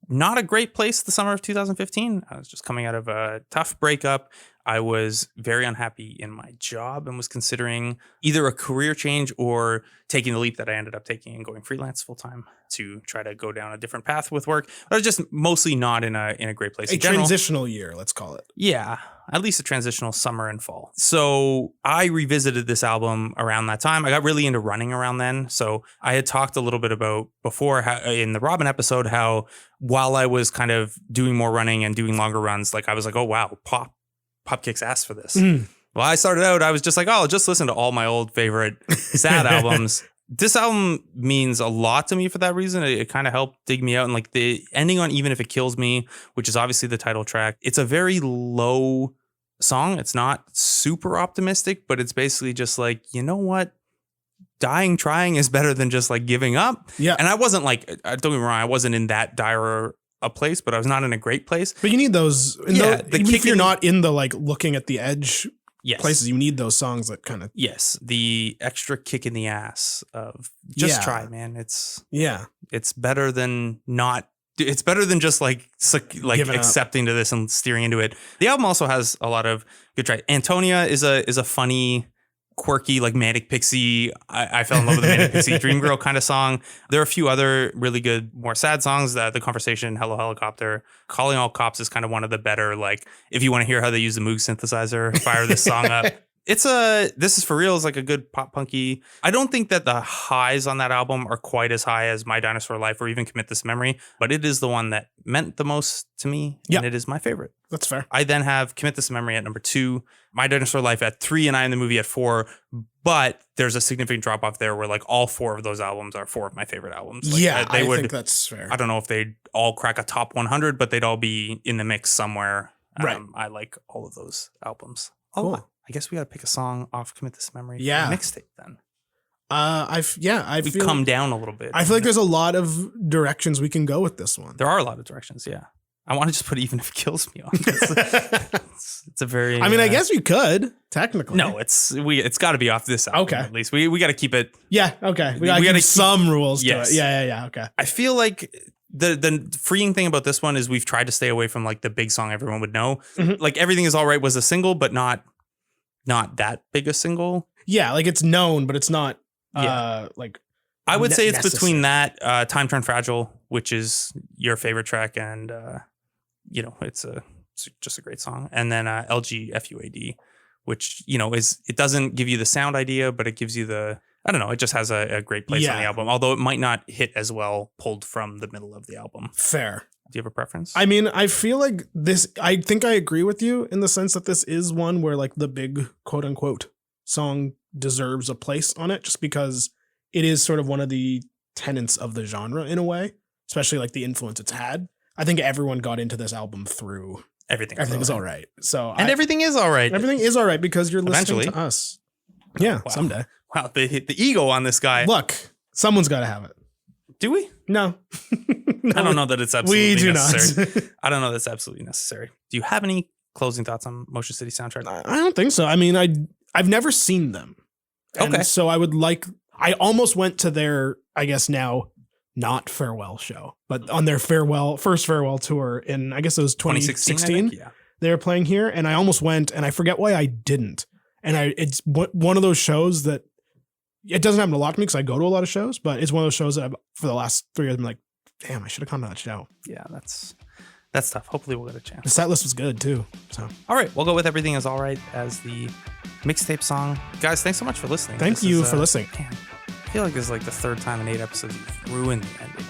not a great place the summer of 2015. I was just coming out of a tough breakup. I was very unhappy in my job and was considering either a career change or taking the leap that I ended up taking and going freelance full time to try to go down a different path with work. But I was just mostly not in a great place. A transitional year, let's call it. Yeah, at least a transitional summer and fall. So I revisited this album around that time. I got really into running around then. So I had talked a little bit about before in the Robin episode how while I was kind of doing more running and doing longer runs, like I was like, oh wow, Pop kicks ass for this. Well, I started out, I was just like, oh, I'll just listen to all my old favorite sad albums. This album means a lot to me for that reason. It kind of helped dig me out. And like the ending on Even If It Kills Me, which is obviously the title track, it's a very low song. It's not super optimistic, but it's basically just like, you know what? Dying trying is better than just like giving up. Yeah. And I wasn't like, don't get me wrong, I wasn't in that dire a place, but I was not in a great place. But you need those. Even if you're not in the like looking at the edge places, you need those songs that kind of. Yes. The extra kick in the ass of just try, man. It's better than not. It's better than just like accepting to this and steering into it. The album also has a lot of good try. Antonia is a funny, quirky, like Manic Pixie. I fell in love with the Manic Pixie Dream Girl kind of song. There are a few other really good, more sad songs. The Conversation, Hello Helicopter, Calling All Cops is kind of one of the better. Like if you want to hear how they use the Moog synthesizer, fire this song up. This is for real. Is like a good pop punky. I don't think that the highs on that album are quite as high as My Dinosaur Life or even Commit This to Memory, but it is the one that meant the most to me. And it is my favorite. That's fair. I then have Commit This to Memory at number 2, My Dinosaur Life at 3, and I Am the Movie at 4. But there's a significant drop off there where like all 4 of those albums are 4 of my favorite albums. Like, I think that's fair. I don't know if they'd all crack a top 100, but they'd all be in the mix somewhere. Right. I like all of those albums. Cool. Oh, I guess we got to pick a song off Commit This to Memory. Yeah. Mixtape then. We've come down a little bit. I feel like there's a lot of directions we can go with this one. There are a lot of directions. Yeah. I want to just put Even If It Kills Me on. It's a very. I mean, I guess you could technically. No, it's got to be off this album. Okay. At least we got to keep it. Yeah. Okay. We got to keep some rules to it. Yeah. Okay. I feel like the freeing thing about this one is we've tried to stay away from like the big song everyone would know. Mm-hmm. Like Everything Is All Right was a single, but not that big a single. Yeah, like it's known, but it's not like. I would say it's between that Time Turned Fragile, which is your favorite track, and it's just a great song, and then LGFUAD, which it doesn't give you the sound idea, but it gives you it just has a great place on the album, although it might not hit as well pulled from the middle of the album. Fair. Do you have a preference? I mean, I feel like I think I agree with you in the sense that this is one where like the big quote unquote song deserves a place on it just because it is sort of one of the tenets of the genre in a way, especially like the influence it's had. I think everyone got into this album through Everything is All Right. So Everything is all right. Everything is all right because you're listening to us. Yeah, wow. Someday. Wow, the ego on this guy. Look, someone's got to have it. Do we? No. I don't know that it's absolutely we do necessary. Not. I don't know that's absolutely necessary. Do you have any closing thoughts on Motion City soundtrack? I don't think so. I mean, I've never seen them. And okay. So I almost went to their, I guess now, not farewell show, but on their first farewell tour in, I guess it was 2016. Yeah. They were playing here, and I almost went, and I forget why I didn't. And it's one of those shows that it doesn't happen a lot to me because I go to a lot of shows, but it's one of those shows that for the last 3 years, I'm like, damn, I should have come to that show. Yeah, that's tough. Hopefully we'll get a chance. The set list was good too. So all right, we'll go with Everything Is All Right as the mixtape song. Guys, thanks so much for listening. Thank you for listening. Man, I feel like this is like the 3rd time in 8 episodes you've ruined the ending.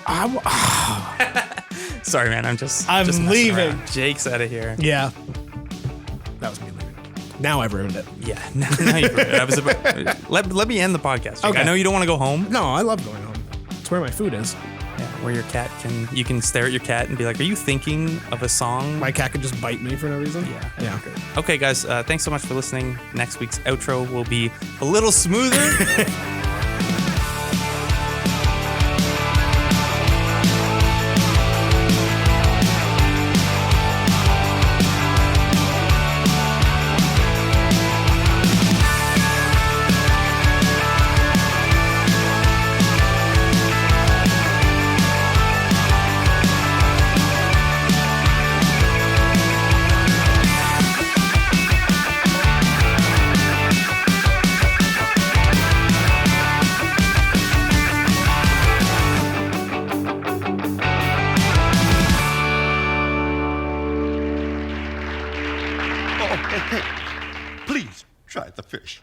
Sorry, man. I'm I'm leaving. around. Jake's out of here. Yeah. That was me leaving. Now I've ruined it. Yeah. Now you ruined it. I was about, let me end the podcast. Jake. Okay. I know you don't want to go home. No, I love going home. It's where my food is. Yeah, where your cat you can stare at your cat and be like, "Are you thinking of a song?" My cat could just bite me for no reason. Yeah. Okay, guys. Thanks so much for listening. Next week's outro will be a little smoother. Hey, please try the fish.